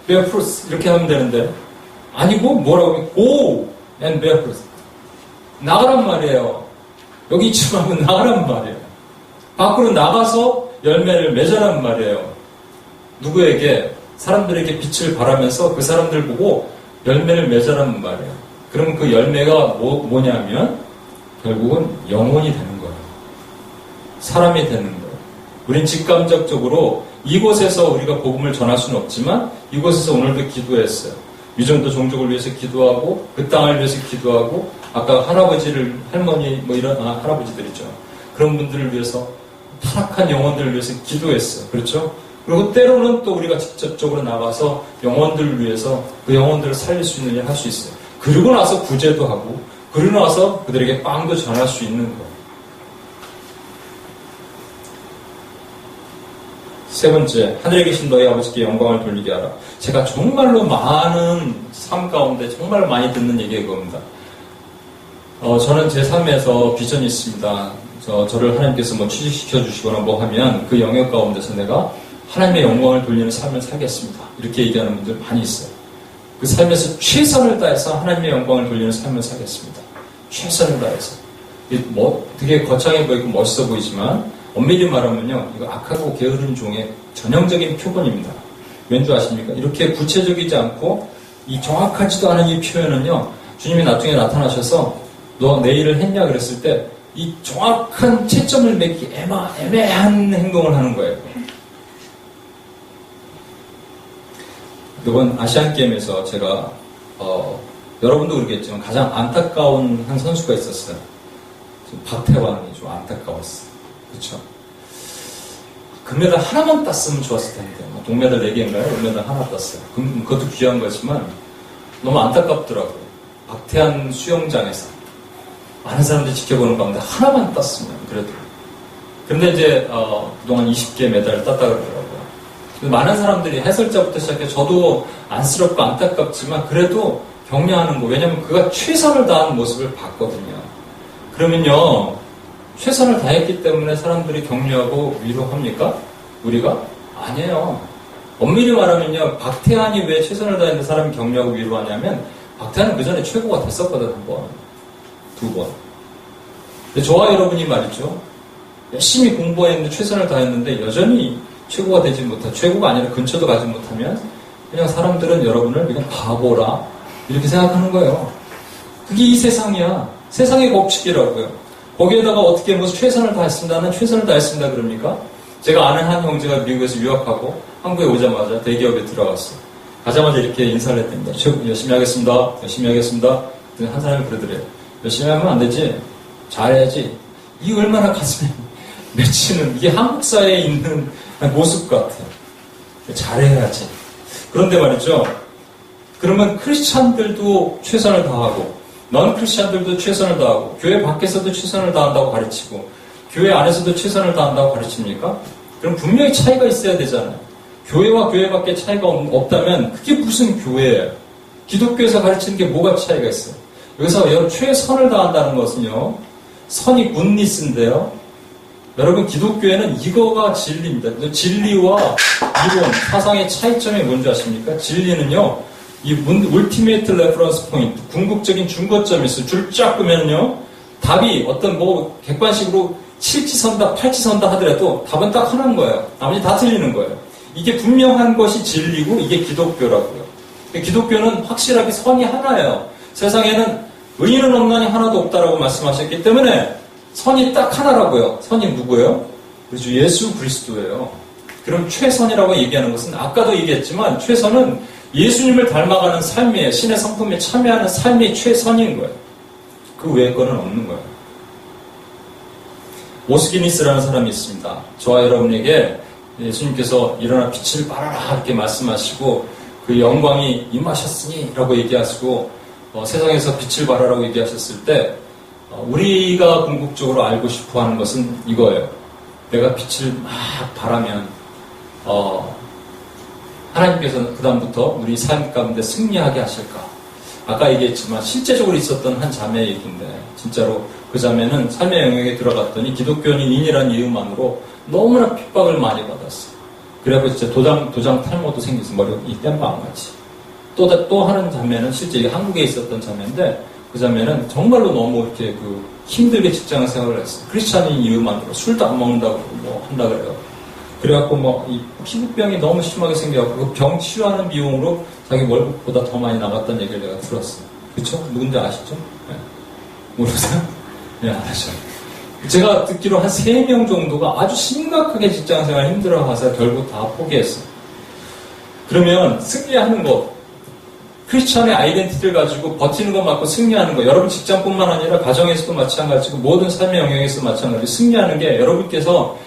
bear fruit 이렇게 하면 되는데 아니고 뭐라고 하면 go and bear fruit. 나가란 말이에요. 여기 있지 말고 나가란 말이에요. 밖으로 나가서 열매를 맺으란 말이에요. 누구에게? 사람들에게 빛을 발하면서 그 사람들 보고 열매를 맺으란 말이에요. 그러면 그 열매가 뭐냐면 결국은 영혼이 되는 거예요. 사람이 되는 거예요. 우린 직감적으로 이곳에서 우리가 복음을 전할 수는 없지만 이곳에서 오늘도 기도했어요. 위정도 종족을 위해서 기도하고 그 땅을 위해서 기도하고 아까 할머니 이런 할아버지들이죠. 그런 분들을 위해서 타락한 영혼들을 위해서 기도했어요. 그렇죠? 그리고 때로는 또 우리가 직접적으로 나가서 영혼들을 위해서 그 영혼들을 살릴 수 있는 일 할 수 있어요. 그리고 나서 구제도 하고 그리고 나서 그들에게 빵도 전할 수 있는 거예요. 세 번째, 하늘에 계신 너희 아버지께 영광을 돌리게 하라. 제가 정말로 많은 삶 가운데 정말 많이 듣는 얘기가 겁니다. 저는 제 삶에서 비전이 있습니다. 저를 하나님께서 취직시켜 주시거나 하면 그 영역 가운데서 내가 하나님의 영광을 돌리는 삶을 살겠습니다. 이렇게 얘기하는 분들 많이 있어요. 그 삶에서 최선을 다해서 하나님의 영광을 돌리는 삶을 살겠습니다. 최선을 다해서. 되게 거창해 보이고 멋있어 보이지만 엄밀히 말하면요, 이거 악하고 게으른 종의 전형적인 표본입니다. 왠 줄 아십니까? 이렇게 구체적이지 않고 이 정확하지도 않은 이 표현은요, 주님이 나중에 나타나셔서 너 내일을 했냐 그랬을 때 이 정확한 채점을 맺기 애매한 행동을 하는 거예요. 이번 아시안게임에서 제가 여러분도 그러겠지만 가장 안타까운 한 선수가 있었어요. 박태환이 좀 안타까웠어요. 그렇죠? 금메달 하나만 땄으면 좋았을 텐데 동메달 4개인가요? 은메달 하나 땄어요. 그것도 귀한 거지만 너무 안타깝더라고요. 박태환 수영장에서 많은 사람들이 지켜보는 가운데 하나만 땄으면 그래도. 그런데 이제 그동안 20개 메달을 땄다 그러더라고요. 많은 사람들이 해설자부터 시작해 저도 안쓰럽고 안타깝지만 그래도 격려하는 거. 왜냐면 그가 최선을 다한 모습을 봤거든요. 그러면요, 최선을 다했기 때문에 사람들이 격려하고 위로합니까? 우리가? 아니에요. 엄밀히 말하면요, 박태환이 왜 최선을 다했는데 사람이 격려하고 위로하냐면 박태환은 그 전에 최고가 됐었거든, 한 번, 두 번. 근데 저와 여러분이 말이죠, 열심히 공부했는데 최선을 다했는데 여전히 최고가 되지 못한, 최고가 아니라 근처도 가지 못하면 그냥 사람들은 여러분을 그냥 바보라 이렇게 생각하는 거예요. 그게 이 세상이야. 세상의 법칙이라고요. 거기에다가 어떻게 뭐 최선을 다했습니다. 나는 최선을 다했습니다. 그럽니까? 제가 아는 한 형제가 미국에서 유학하고 한국에 오자마자 대기업에 들어갔어요. 가자마자 이렇게 인사를 했답니다. 열심히 하겠습니다. 열심히 하겠습니다. 한 사람이 그러더래요. 열심히 하면 안 되지. 잘해야지. 이게 얼마나 가슴에 맺히는, 이게 한국 사회에 있는 모습 같아요. 잘해야지. 그런데 말이죠. 그러면 크리스찬들도 최선을 다하고 넌 크리스찬들도 최선을 다하고 교회 밖에서도 최선을 다한다고 가르치고 교회 안에서도 최선을 다한다고 가르칩니까? 그럼 분명히 차이가 있어야 되잖아요. 교회와 교회 밖에 차이가 없다면 그게 무슨 교회예요? 기독교에서 가르치는 게 뭐가 차이가 있어요? 여기서 여러분 최선을 다한다는 것은요, 선이 굿니스인데요. 여러분 기독교에는 이거가 진리입니다. 진리와 이론, 사상의 차이점이 뭔지 아십니까? 진리는요, 이 울티메이트 레퍼런스 포인트, 궁극적인 중거점이 있어요. 줄 쫙 끄면요, 답이 어떤 뭐 객관식으로 7치선다, 8치선다 하더라도 답은 딱 하나인 거예요. 나머지 다 틀리는 거예요. 이게 분명한 것이 진리고 이게 기독교라고요. 기독교는 확실하게 선이 하나예요. 세상에는 의인은 없나니 하나도 없다라고 말씀하셨기 때문에 선이 딱 하나라고요. 선이 누구예요? 그렇죠. 예수 그리스도예요. 그럼 최선이라고 얘기하는 것은 아까도 얘기했지만 최선은 예수님을 닮아가는 삶이에요. 신의 성품에 참여하는 삶이 최선인 거예요. 그 외의 거는 없는 거예요. 오스기니스라는 사람이 있습니다. 저와 여러분에게 예수님께서 일어나 빛을 발하라 이렇게 말씀하시고 그 영광이 임하셨으니 라고 얘기하시고 세상에서 빛을 발하라고 얘기하셨을 때 우리가 궁극적으로 알고 싶어하는 것은 이거예요. 내가 빛을 막 발하면 하나님께서는 그 다음부터 우리 삶 가운데 승리하게 하실까? 아까 얘기했지만 실제적으로 있었던 한 자매 얘기인데 진짜로 그 자매는 삶의 영역에 들어갔더니 기독교인이라는 이유만으로 너무나 핍박을 많이 받았어요. 그래서 진짜 도장 탈모도 생겼어요. 머리 이 땜빵같이. 또 하는 자매는 실제 한국에 있었던 자매인데 그 자매는 정말로 너무 이렇게 힘들게 직장 생활을 했어요. 크리스찬인 이유만으로 술도 안 먹는다고 뭐 한다 그래요. 그래갖고 이 피부병이 너무 심하게 생겨갖고 그 병 치료하는 비용으로 자기 월급보다 더 많이 나갔다는 얘기를 내가 들었어요. 그쵸? 누군지 아시죠? 네. 모르세요? 네, 알아요. 제가 듣기로 한 3명 정도가 아주 심각하게 직장생활 힘들어가서 결국 다 포기했어요. 그러면 승리하는 것, 크리스찬의 아이덴티티를 가지고 버티는 것 맞고 승리하는 것, 여러분 직장뿐만 아니라 가정에서도 마찬가지고 모든 삶의 영역에서 마찬가지고 승리하는 게 여러분께서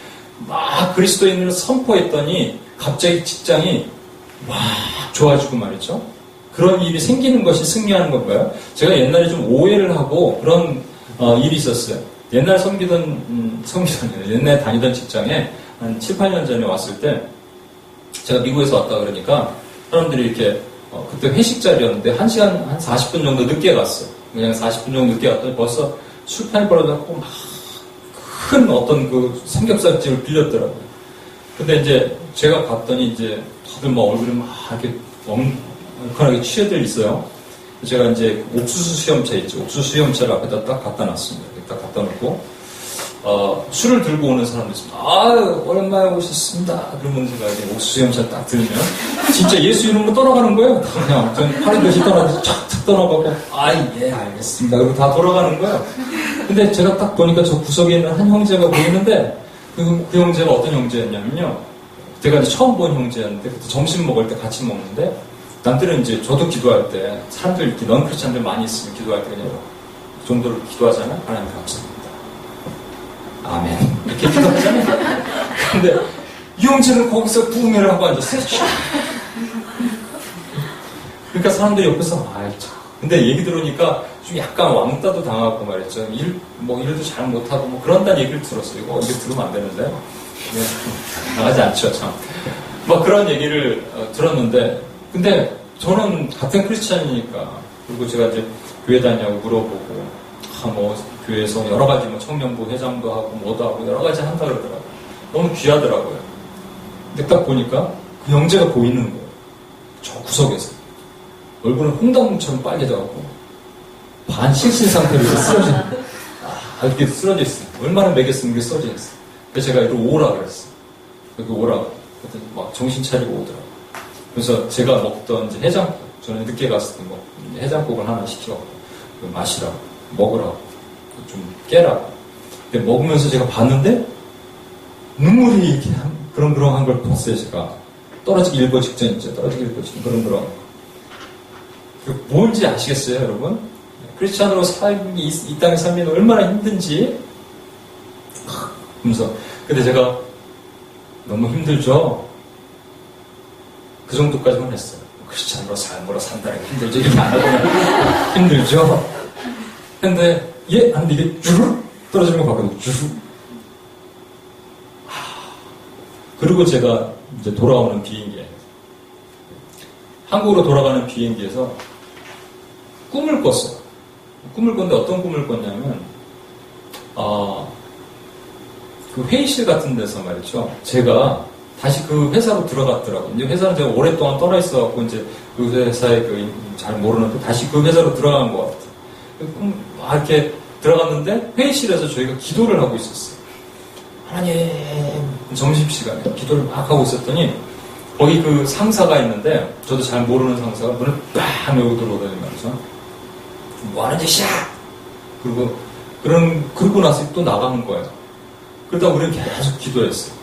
막 그리스도인을 선포했더니 갑자기 직장이 막 좋아지고 말이죠. 그런 일이 생기는 것이 승리하는 건가요? 제가 옛날에 좀 오해를 하고 그런 일이 있었어요. 옛날 옛날에 다니던 직장에 한 7, 8년 전에 왔을 때 제가 미국에서 왔다 그러니까 사람들이 이렇게 그때 회식 자리였는데 1시간 한 40분 정도 늦게 갔어요. 그냥 40분 정도 늦게 갔더니 벌써 술판이 벌어졌고 막 큰 어떤 삼겹살집을 빌렸더라고요. 근데 이제 제가 갔더니 이제 다들 막 얼굴이 막 이렇게 얼큰하게 취해들 있어요. 제가 이제 옥수수 수염차 있죠. 옥수수 수염차를 앞에다 딱 갖다 놨습니다. 딱 갖다 놓고 술을 들고 오는 사람도 있습니다. 아유 오랜만에 오셨습니다. 그러면 제가 이제 옥수수 수염차 딱 들면 진짜 예수 이름으로 떠나가는 거예요. 그냥 전 하루 몇시 떠나서 촥 떠나가고 예 알겠습니다. 그리고 다 돌아가는 거예요. 근데 제가 딱 보니까 저 구석에 있는 한 형제가 보이는데 그 형제가 어떤 형제였냐면요. 제가 이제 처음 본 형제였는데 그때 점심 먹을 때 같이 먹는데 남들은 이제 저도 기도할 때 사람들 이렇게 넌 크리스찬들 많이 있으면 기도할 때 그냥 그 정도로 기도하잖아요. 하나님 감사합니다. 아멘. 이렇게 기도하잖아요. 근데 이 형제는 거기서 부흥회를 하고 앉았어요. 그러니까 사람들이 옆에서 아이 참. 근데 얘기 들으니까 좀 약간 왕따도 당하고 말했죠. 일도 잘 못하고 뭐 그런다는 얘기를 들었어요. 이거 들으면 안 되는데. 네. 나가지 않죠, 참. 막 그런 얘기를 들었는데, 근데 저는 같은 크리스찬이니까, 그리고 제가 이제 교회 다니냐고 물어보고, 뭐 교회에서 여러 가지 뭐 청년부 회장도 하고 뭐도 하고 여러 가지 한다 그러더라고요. 너무 귀하더라고요. 근데 딱 보니까 그 형제가 보이는 거예요. 저 구석에서. 얼굴은 홍당무처럼 빨개져갖고 반 실신 상태로 이렇게 쓰러져 있어요. 얼마나 매겼으면 이게 쓰러져 있어요. 그래서 제가 이리로 오라 그랬어요. 여기 오라고. 그랬더니 막 정신 차리고 오더라고요. 그래서 제가 먹던 이제 해장국, 저는 늦게 갔을 때 뭐 해장국을 하나 시켜갖고 마시라고, 먹으라고, 좀 깨라고. 근데 먹으면서 제가 봤는데 눈물이 이렇게 그렁그렁한 걸 봤어요. 제가 떨어지기 일보 직전 있죠. 떨어지기 일보 직전 그렁그렁. 뭔지 아시겠어요, 여러분? 크리스찬으로 이 땅에 살면 얼마나 힘든지. 그러면서 근데 제가 너무 힘들죠? 그 정도까지만 했어요. 크리스찬으로 삶으로 산다는 게 힘들죠? 이렇게 안 하고 힘들죠? 근데 하는데 이게 쭉 떨어지는 거 봤거든요. 쭉. 그리고 제가 이제 돌아오는 비행기에 한국으로 돌아가는 비행기에서 꿈을 꿨어요. 꿈을 꿨는데 어떤 꿈을 꿨냐면 그 회의실 같은 데서 말이죠. 제가 다시 그 회사로 들어갔더라고요. 이제 회사는 제가 오랫동안 떠나 있어갖고 이제 그 회사에 잘 모르는데 다시 그 회사로 들어간 것 같아요. 이렇게 들어갔는데 회의실에서 저희가 기도를 하고 있었어요. 하나님, 점심시간에 기도를 막 하고 있었더니 거기 그 상사가 있는데 저도 잘 모르는 상사가 문을 빡 열고 들어오더니면서 뭐 하는 짓이야? 그러고 나서 또 나가는 거예요. 그러다 우리는 계속 기도했어요.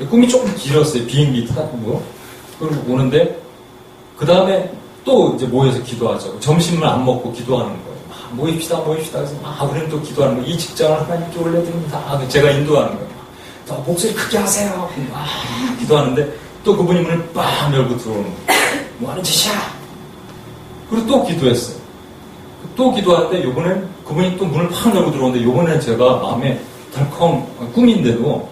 꿈이 조금 길었어요. 비행기 타고. 그리고 오는데 그 다음에 또 이제 모여서 기도하자고. 점심을 안 먹고 기도하는 거예요. 모입시다. 그래서 우리는 또 기도하는 거예요. 이 직장을 하나님께 올려드립니다. 제가 인도하는 거예요. 더 목소리 크게 하세요. 기도하는데 또 그분이 문을 빡 열고 들어오는 거예요. 뭐 하는 짓이야? 그리고 또 기도했어요. 또 기도하는데 요번엔 그분이 또 문을 팍 열고 들어오는데 요번엔 제가 마음에 덜컹 꿈인데도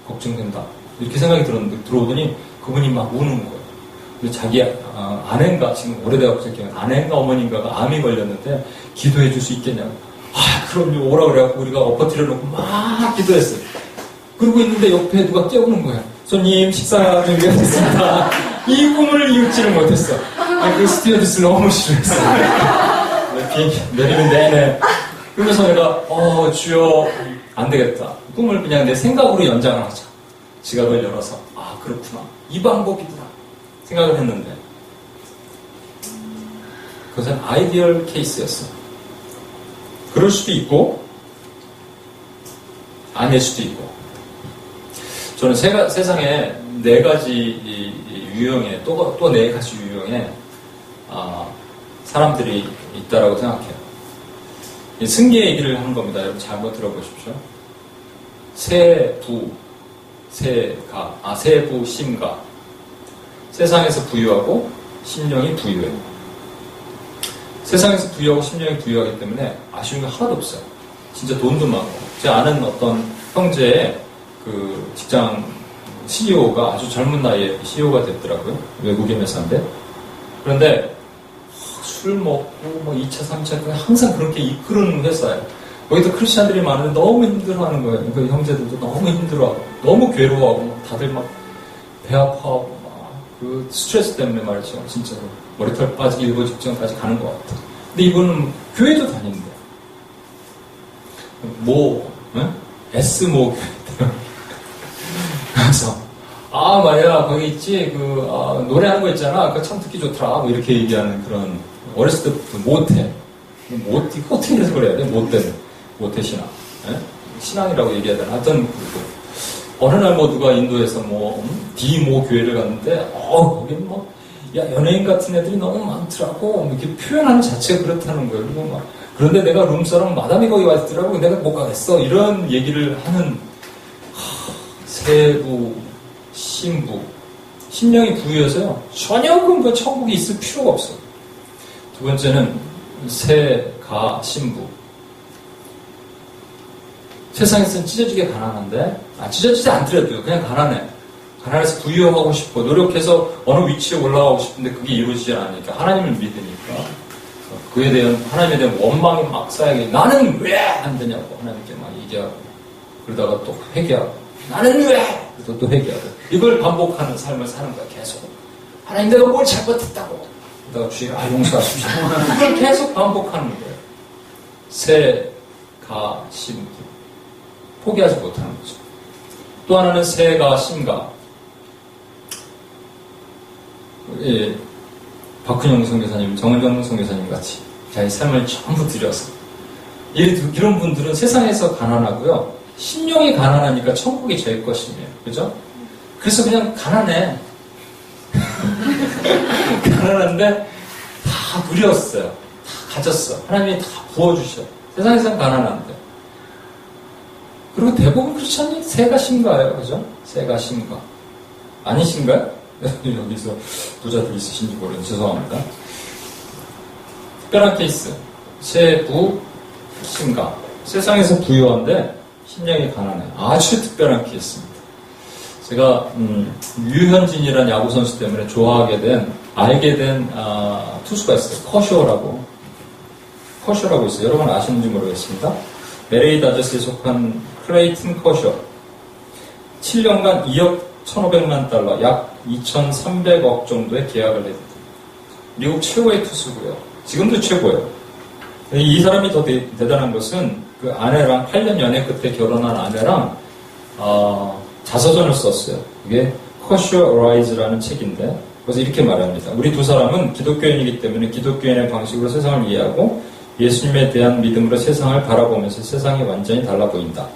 걱정된다. 이렇게 생각이 들었는데 들어오더니 그분이 막 우는 거예요. 근데 자기 아내인가 지금 오래돼갖고 아내인가 어머니인가가 암이 걸렸는데 기도해 줄 수 있겠냐고. 그럼요. 오라 그래갖고 우리가 엎어뜨려 놓고 막 기도했어요. 그러고 있는데 옆에 누가 깨우는 거야. 손님 식사 준비했습니다. 이 꿈을 이웃지를 못했어. 그 스튜어디스 너무 싫어했어. 비행기 내리면 내내. 그러면서 내가 주여 안 되겠다. 꿈을 그냥 내 생각으로 연장을 하자. 지갑을 열어서 그렇구나. 이 방법이구나. 생각을 했는데 그것은 아이디얼 케이스였어. 그럴 수도 있고 아닐 수도 있고. 저는 세상에 네 가지 유형의 또 네 가지 유형의 사람들이 있다라고 생각해요. 승계 얘기를 하는 겁니다. 여러분 잘 한번 들어보십시오. 세부, 심가. 세상에서 부유하고 심령이 부유해요. 세상에서 부유하고 심령이 부유하기 때문에 아쉬운 게 하나도 없어요. 진짜 돈도 많고. 제가 아는 어떤 형제의 그 직장 CEO가 아주 젊은 나이에 CEO가 됐더라고요. 외국인 회사인데. 그런데 술 먹고 뭐 2차, 3차 항상 그렇게 이끄는 회사예요. 거기도 크리스찬들이 많은데 너무 힘들어하는 거예요. 그 형제들도 너무 힘들어하고 너무 괴로워하고 다들 막 배 아파하고 막 그 스트레스 때문에 말이죠. 진짜로 머리털 빠지기 일보 직전까지 가는 것 같아요. 근데 이분은 교회도 다니는데 S모 교회 그래서 말이야 거기 있지 노래하는 거 있잖아. 그거 참 듣기 좋더라. 뭐 이렇게 얘기하는 그런 어렸을 때부터 모태 이거 어떻게 해서 그래야 돼? 모태 신앙. 예? 신앙이라고 얘기해야 되나? 하여튼 어느 날 누가 인도에서 디모 교회를 갔는데 거긴 야, 연예인 같은 애들이 너무 많더라고. 이렇게 표현하는 자체가 그렇다는 거예요. 그리고 막, 그런데 내가 룸사람 마담이 거기 왔더라고. 내가 못 가겠어. 이런 얘기를 하는, 세부, 신부. 신령이 부유해서요. 전혀 그 천국이 있을 필요가 없어. 두 번째는 세가, 신부. 세상에서는 찢어지게 가난한데, 찢어지지 않더라도요. 그냥 가난해. 가난해서 부유하고 싶고, 노력해서 어느 위치에 올라가고 싶은데 그게 이루어지지 않으니까, 하나님을 믿으니까, 그에 대한, 하나님에 대한 원망이 막 쌓이게, 나는 왜 안 되냐고, 하나님께 막 얘기하고, 그러다가 또 회개하고, 나는 왜! 그래서 또 회개하고, 이걸 반복하는 삶을 사는 거야, 계속. 하나님 내가 뭘 잘못했다고. 그러다가 주님, 용서하십시오. 이걸 계속 반복하는 거예요. 세, 가, 신부. 포기하지 못하는 거죠. 또 하나는 세가, 심가. 예, 박근영 선교사님, 정은정 선교사님 같이 자기 삶을 전부 들여서 이런 분들은 세상에서 가난하고요, 심령이 가난하니까 천국이 제일 것이에요. 그죠? 그래서 그냥 가난해. 가난한데 다 누렸어요. 다 가졌어. 하나님이 다 부어주셔. 세상에서는 가난한데. 그리고 대부분 그렇지 않니? 세가 심가예요. 그죠? 세가 심가. 아니신가요? 여기서 부자들 있으신지 모르겠는데 죄송합니다. 특별한 케이스. 세부 심가. 세상에서 부유한데 심령이 가난해. 아주 특별한 케이스입니다. 제가 유현진이라는 야구선수 때문에 좋아하게 된, 알게 된 투수가 있어요. 커쇼라고 있어요. 여러분 아시는지 모르겠습니다. LA 다저스에 속한 클레이튼 커쇼. 7년간 2억 1,500만 달러, 약 2,300억 정도의 계약을 했습니다. 미국 최고의 투수고요. 지금도 최고예요. 이 사람이 더 대단한 것은 그 아내랑 8년 연애 끝에 결혼한 아내랑 자서전을 썼어요. 그게 커쇼 어라이즈라는 책인데, 그래서 이렇게 말합니다. 우리 두 사람은 기독교인이기 때문에 기독교인의 방식으로 세상을 이해하고 예수님에 대한 믿음으로 세상을 바라보면서 세상이 완전히 달라 보인다.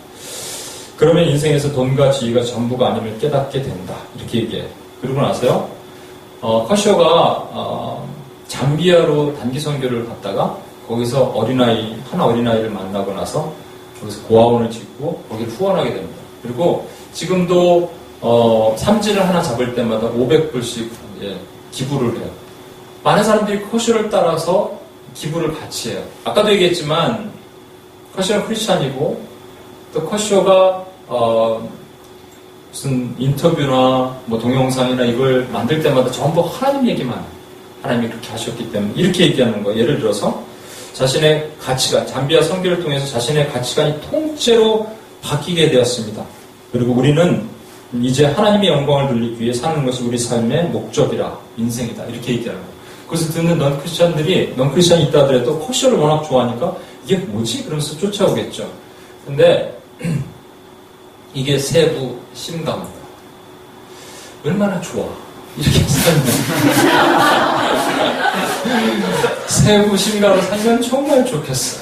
그러면 인생에서 돈과 지위가 전부가 아님을 깨닫게 된다. 이렇게 얘기해요. 그리고 나서요, 커쇼가 잠비아로 단기 선교를 갔다가 거기서 하나 어린아이를 만나고 나서 거기서 고아원을 짓고 거기를 후원하게 됩니다. 그리고 지금도 삼지를 하나 잡을 때마다 500불씩 기부를 해요. 많은 사람들이 커쇼를 따라서 기부를 같이 해요. 아까도 얘기했지만 커쇼는 크리스찬이고 또 커쇼가 무슨 인터뷰나 뭐 동영상이나 이걸 만들 때마다 전부 하나님 얘기만 해요. 하나님이 그렇게 하셨기 때문에 이렇게 얘기하는 거예요. 예를 들어서 자신의 가치관, 잠비아 선교를 통해서 자신의 가치관이 통째로 바뀌게 되었습니다. 그리고 우리는 이제 하나님의 영광을 돌리기 위해 사는 것이 우리 삶의 목적이라, 인생이다. 이렇게 얘기하는 거예요. 그래서 듣는 넌크리스찬이 있다 하더라도 커쇼를 워낙 좋아하니까 이게 뭐지? 그러면서 쫓아오겠죠. 근데 이게 세부 심가입니다. 얼마나 좋아. 이렇게 살면 세부 심가로 살면 정말 좋겠어요.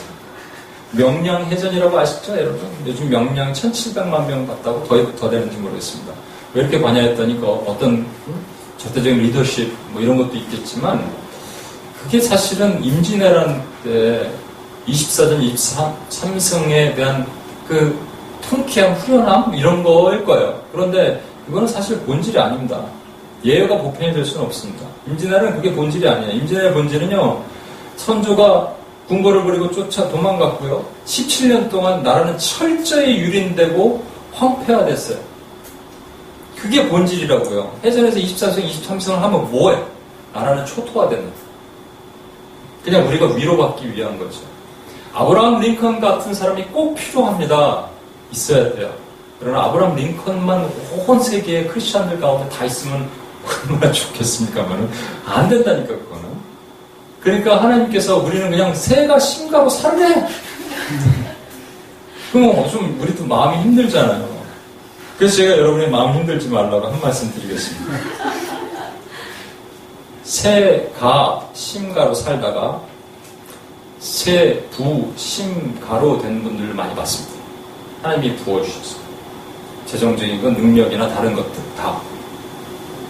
명량해전이라고 아시죠, 여러분? 요즘 명량 1,700만 명 봤다고 더 되는지 모르겠습니다. 왜 이렇게 관여했더니 어떤 절대적인 리더십 뭐 이런 것도 있겠지만 그게 사실은 임진왜란 때 24전 23승에 대한 그 통쾌함, 후련함 이런 거일 거예요. 그런데 그거는 사실 본질이 아닙니다. 예외가 보편이 될 수는 없습니다. 임진왜란은 그게 본질이 아니에요. 임진왜란의 본질은요, 선조가 궁궐을 버리고 도망갔고요. 17년 동안 나라는 철저히 유린되고 황폐화됐어요. 그게 본질이라고요. 해전에서 24승, 23승을 하면 뭐해? 나라는 초토화되는. 그냥 우리가 위로받기 위한 거죠. 아브라함 링컨 같은 사람이 꼭 필요합니다. 있어야 돼요. 그러나 아브라함 링컨만 온 세계의 크리스찬들 가운데 다 있으면 얼마나 좋겠습니까만은 안 된다니까 그거는. 그러니까 하나님께서 우리는 그냥 새가 심가고 살래. 그럼 좀 우리도 마음이 힘들잖아요. 그래서 제가 여러분의 마음 힘들지 말라고 한 말씀 드리겠습니다. 새가 심가로 살다가 새부 심가로 된 분들을 많이 봤습니다. 하나님이 부어주셨어요. 재정적인 건 능력이나 다른 것들 다.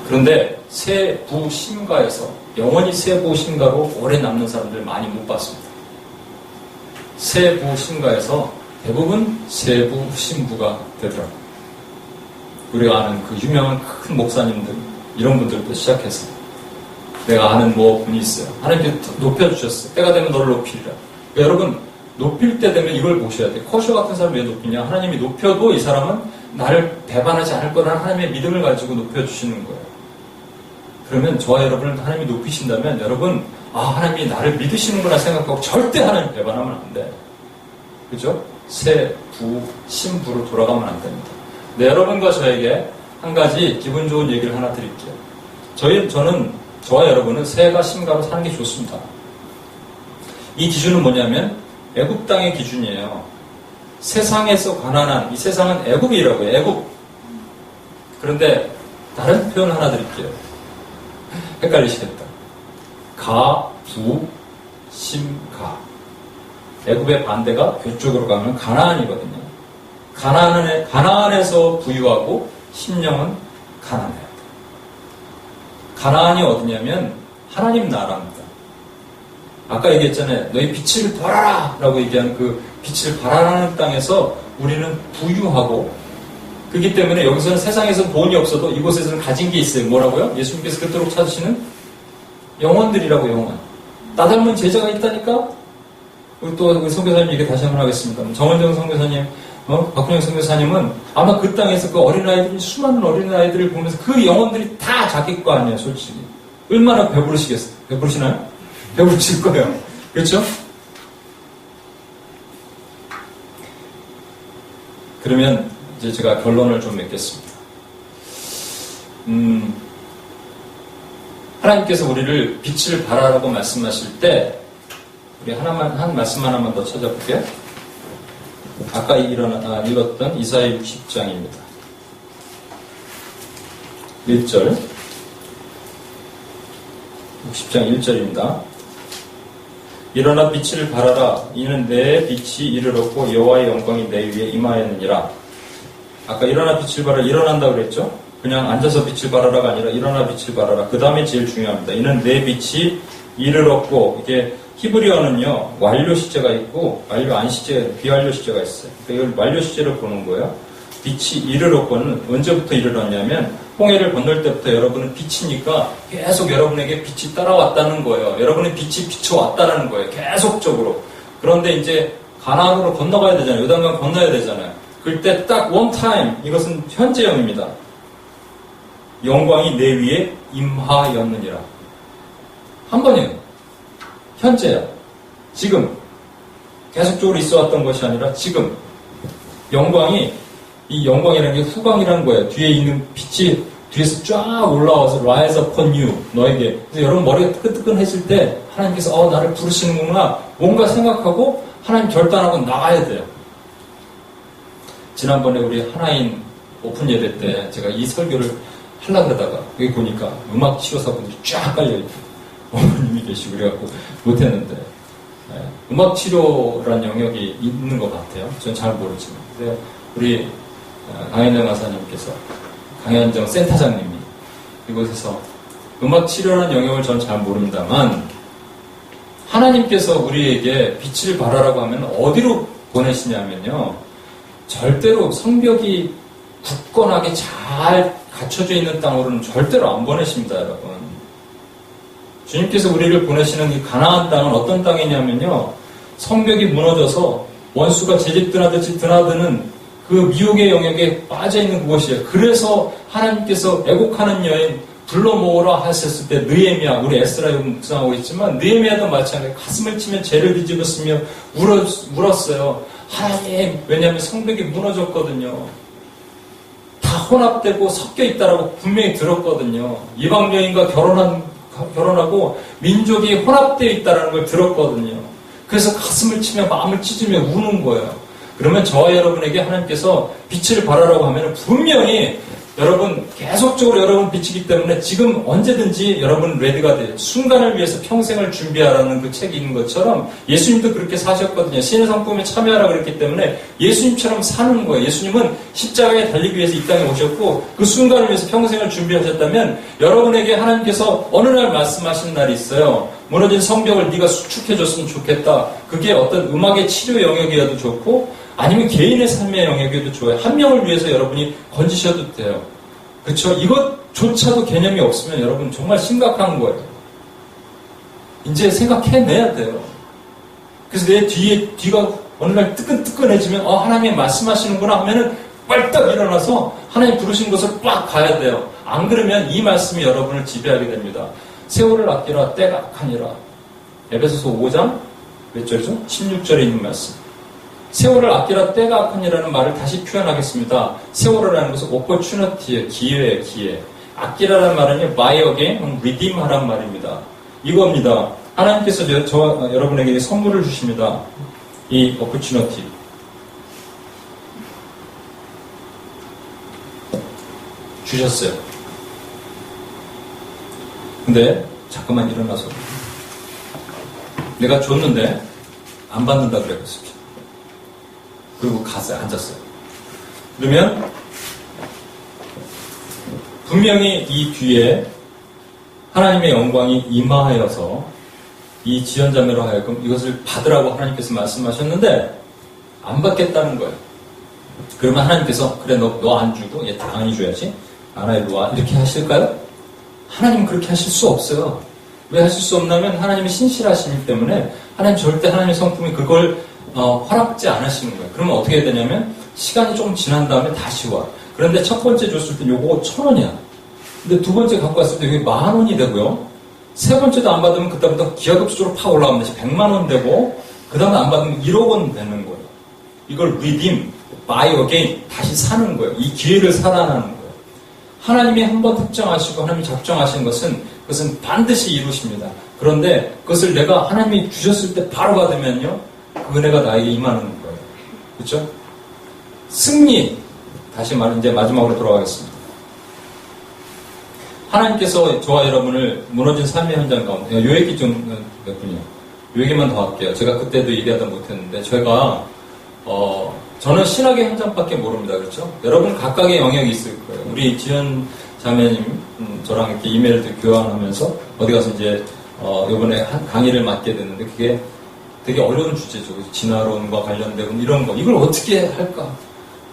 그런데 세부심가에서 영원히 세부심가로 오래 남는 사람들 많이 못 봤습니다. 세부심가에서 대부분 세부신부가 되더라고요. 우리가 아는 그 유명한 큰 목사님들, 이런 분들도 시작해서 내가 아는 뭐 분이 있어요. 하나님께서 높여주셨어요. 때가 되면 너를 높이리라. 그러니까 여러분, 높일 때 되면 이걸 보셔야 돼요. 커쇼 같은 사람 왜 높이냐? 하나님이 높여도 이 사람은 나를 배반하지 않을 거라는 하나님의 믿음을 가지고 높여주시는 거예요. 그러면 저와 여러분을 하나님이 높이신다면 여러분, 하나님이 나를 믿으시는구나 생각하고 절대 하나님 배반하면 안 돼. 그죠? 세부, 신부로 돌아가면 안 됩니다. 네, 여러분과 저에게 한 가지 기분 좋은 얘기를 하나 드릴게요. 저와 여러분은 세가 신가로 사는 게 좋습니다. 이 기준은 뭐냐면 애굽 땅의 기준이에요. 세상에서 가난한, 이 세상은 애굽이라고요. 애굽. 그런데 다른 표현 하나 드릴게요. 헷갈리시겠다. 가, 부, 심, 가. 애굽의 반대가 그쪽으로 가면 가나안이거든요. 가나안에서 부유하고 심령은 가난해요. 가나안이 어디냐면 하나님 나라입니다. 아까 얘기했잖아요. 너희 빛을 발하라! 라고 얘기한 그 빛을 발하라는 땅에서 우리는 부유하고, 그렇기 때문에 여기서는 세상에서 돈이 없어도 이곳에서는 가진 게 있어요. 뭐라고요? 예수님께서 그토록 찾으시는 영혼들이라고, 영혼. 나 닮은 제자가 있다니까? 우리 또 우리 선교사님 얘기 다시 한번 하겠습니다. 정원정 선교사님, 박근영 선교사님은 아마 그 땅에서 그 어린아이들이, 수많은 어린아이들을 보면서 그 영혼들이 다 자기 거 아니에요, 솔직히. 얼마나 배부르시겠어요? 배부르시나요? 배부르실 거예요. 그렇죠? 그러면 이제 제가 결론을 좀 맺겠습니다. 하나님께서 우리를 빛을 발하라고 말씀하실 때 우리 한 말씀 하나만 더 찾아볼게요. 아까 읽었던 이사야 60장입니다. 1절 60장 1절입니다. 일어나 빛을 발하라. 이는 내 빛이 이르렀고 여호와의 영광이 내 위에 임하였느니라. 아까 일어나 빛을 발하라. 일어난다 그랬죠? 그냥 앉아서 빛을 발하라가 아니라 일어나 빛을 발하라. 그 다음에 제일 중요합니다. 이는 내 빛이 이르렀고, 이게 히브리어는요, 완료 시제가 있고, 완료 안 시제, 비완료 시제가 있어요. 그러니까 이걸 완료 시제로 보는 거예요. 빛이 이르렀고는 언제부터 이르렀냐면, 홍해를 건널 때부터 여러분은 빛이니까 계속 여러분에게 빛이 따라왔다는 거예요. 여러분의 빛이 비춰왔다는 거예요. 계속적으로. 그런데 이제 가나안으로 건너가야 되잖아요. 요단강 건너야 되잖아요. 그때 딱 one time, 이것은 현재형입니다. 영광이 내 위에 임하였느니라. 한 번이에요. 현재야. 지금. 계속적으로 있어왔던 것이 아니라 지금. 영광이, 이 영광이라는 게 후광이라는 거예요. 뒤에 있는 빛이 뒤에서 쫙 올라와서 rise upon you, 너에게. 그래서 여러분 머리가 뜨끈뜨끈해질 때 하나님께서 나를 부르시는구나. 뭔가 생각하고 하나님 결단하고 나가야 돼요. 지난번에 우리 하나인 오픈 예배 때 제가 이 설교를 하려고 그러다가 여기 보니까 음악 치료사분들이 쫙 깔려있고 어머님이 계시고 그래갖고 못했는데, 음악 치료라는 영역이 있는 것 같아요. 전 잘 모르지만. 근데 우리 강현정 가사님께서, 강현정 센터장님이 이곳에서 음악 치료라는 영역을 전 잘 모릅니다만 하나님께서 우리에게 빛을 발하라고 하면 어디로 보내시냐면요, 절대로 성벽이 굳건하게 잘 갖춰져 있는 땅으로는 절대로 안 보내십니다, 여러분. 주님께서 우리를 보내시는 이 가나안 땅은 어떤 땅이냐면요, 성벽이 무너져서 원수가 제집 드나드는 그 미혹의 영역에 빠져있는 그곳이에요. 그래서 하나님께서 애곡하는 여인 불러 모으라 하셨을 때 느헤미야, 우리 에스라 묵상하고 있지만 느헤미야도 마찬가지로 가슴을 치며 죄를 뒤집었으며 울었어요. 하나님, 왜냐하면 성벽이 무너졌거든요. 다 혼합되고 섞여 있다라고 분명히 들었거든요. 이방 여인과 결혼하고 민족이 혼합되어 있다는 걸 들었거든요. 그래서 가슴을 치며 마음을 찢으며 우는 거예요. 그러면 저와 여러분에게 하나님께서 빛을 발하라고 하면 분명히 여러분 계속적으로 여러분 비치기 때문에 지금 언제든지 여러분 레드가 돼요. 순간을 위해서 평생을 준비하라는 그 책이 있는 것처럼 예수님도 그렇게 사셨거든요. 신의 성품에 참여하라 그랬기 때문에 예수님처럼 사는 거예요. 예수님은 십자가에 달리기 위해서 이 땅에 오셨고 그 순간을 위해서 평생을 준비하셨다면 여러분에게 하나님께서 어느 날 말씀하신 날이 있어요. 무너진 성벽을 네가 수축해줬으면 좋겠다. 그게 어떤 음악의 치료 영역이어도 좋고 아니면 개인의 삶의 영역에도 좋아요. 한 명을 위해서 여러분이 건지셔도 돼요. 그렇죠? 이것조차도 개념이 없으면 여러분 정말 심각한 거예요. 이제 생각해내야 돼요. 그래서 내 뒤가 어느 날 뜨끈뜨끈해지면 하나님이 말씀하시는구나 하면은 빨딱 일어나서 하나님 부르신 곳을 빡 가야 돼요. 안 그러면 이 말씀이 여러분을 지배하게 됩니다. 세월을 아끼라 때가 악하니라. 에베소서 5장 몇 절이죠? 16절에 있는 말씀. 세월을 아끼라 때가 악하니라는 말을 다시 표현하겠습니다. 세월이라는 것은 opportunity의 기회예요, 기회. 아끼라는 말은 buy again, redeem 하라는 말입니다. 이겁니다. 하나님께서 여러분에게 선물을 주십니다. 이 opportunity. 주셨어요. 근데 잠깐만 일어나서 내가 줬는데 안 받는다 그래가지고 그리고 가서 앉았어요. 그러면 분명히 이 뒤에 하나님의 영광이 임하여서 이 지연자매로 하여금 이것을 받으라고 하나님께서 말씀하셨는데 안 받겠다는 거예요. 그러면 하나님께서 그래 너 안 주고 얘 당연히 줘야지 아나 일로 와 이렇게 하실까요? 하나님은 그렇게 하실 수 없어요. 왜 하실 수 없냐면 하나님이 신실하시기 때문에 하나님 절대 하나님의 성품이 그걸 허락지 않으시는 거예요. 그러면 어떻게 해야 되냐면 시간이 조금 지난 다음에 다시 와. 그런데 첫 번째 줬을 때 요거 1,000원이야. 근데 두 번째 갖고 왔을 때 이게 10,000원이 되고요. 세 번째도 안 받으면 그다음부터 기하급수적으로 팍 올라가면 100만 원 되고 그 다음에 안 받으면 1억 원 되는 거예요. 이걸 redeem, buy again 다시 사는 거예요. 이 기회를 살아나는 거예요. 하나님이 한번 특정하시고 하나님이 작정하신 그것은 반드시 이루십니다. 그런데 그것을 내가 하나님이 주셨을 때 바로 받으면요. 그 은혜가 나에게 임하는 거예요. 그렇죠? 승리. 다시 이제 마지막으로 돌아가겠습니다. 하나님께서 저와 여러분을 무너진 삶의 현장 가운데 요 얘기 좀 몇 분이요. 요 얘기만 더 할게요. 제가 그때도 얘기하다 못했는데 제가 저는 신학의 현장밖에 모릅니다. 그렇죠? 여러분 각각의 영역이 있을 거예요. 우리 지연 자매님 저랑 이렇게 이메일도 교환하면서 어디 가서 이제 이번에 한 강의를 맡게 됐는데 그게 되게 어려운 주제죠. 진화론과 관련되고 이런 거. 이걸 어떻게 할까?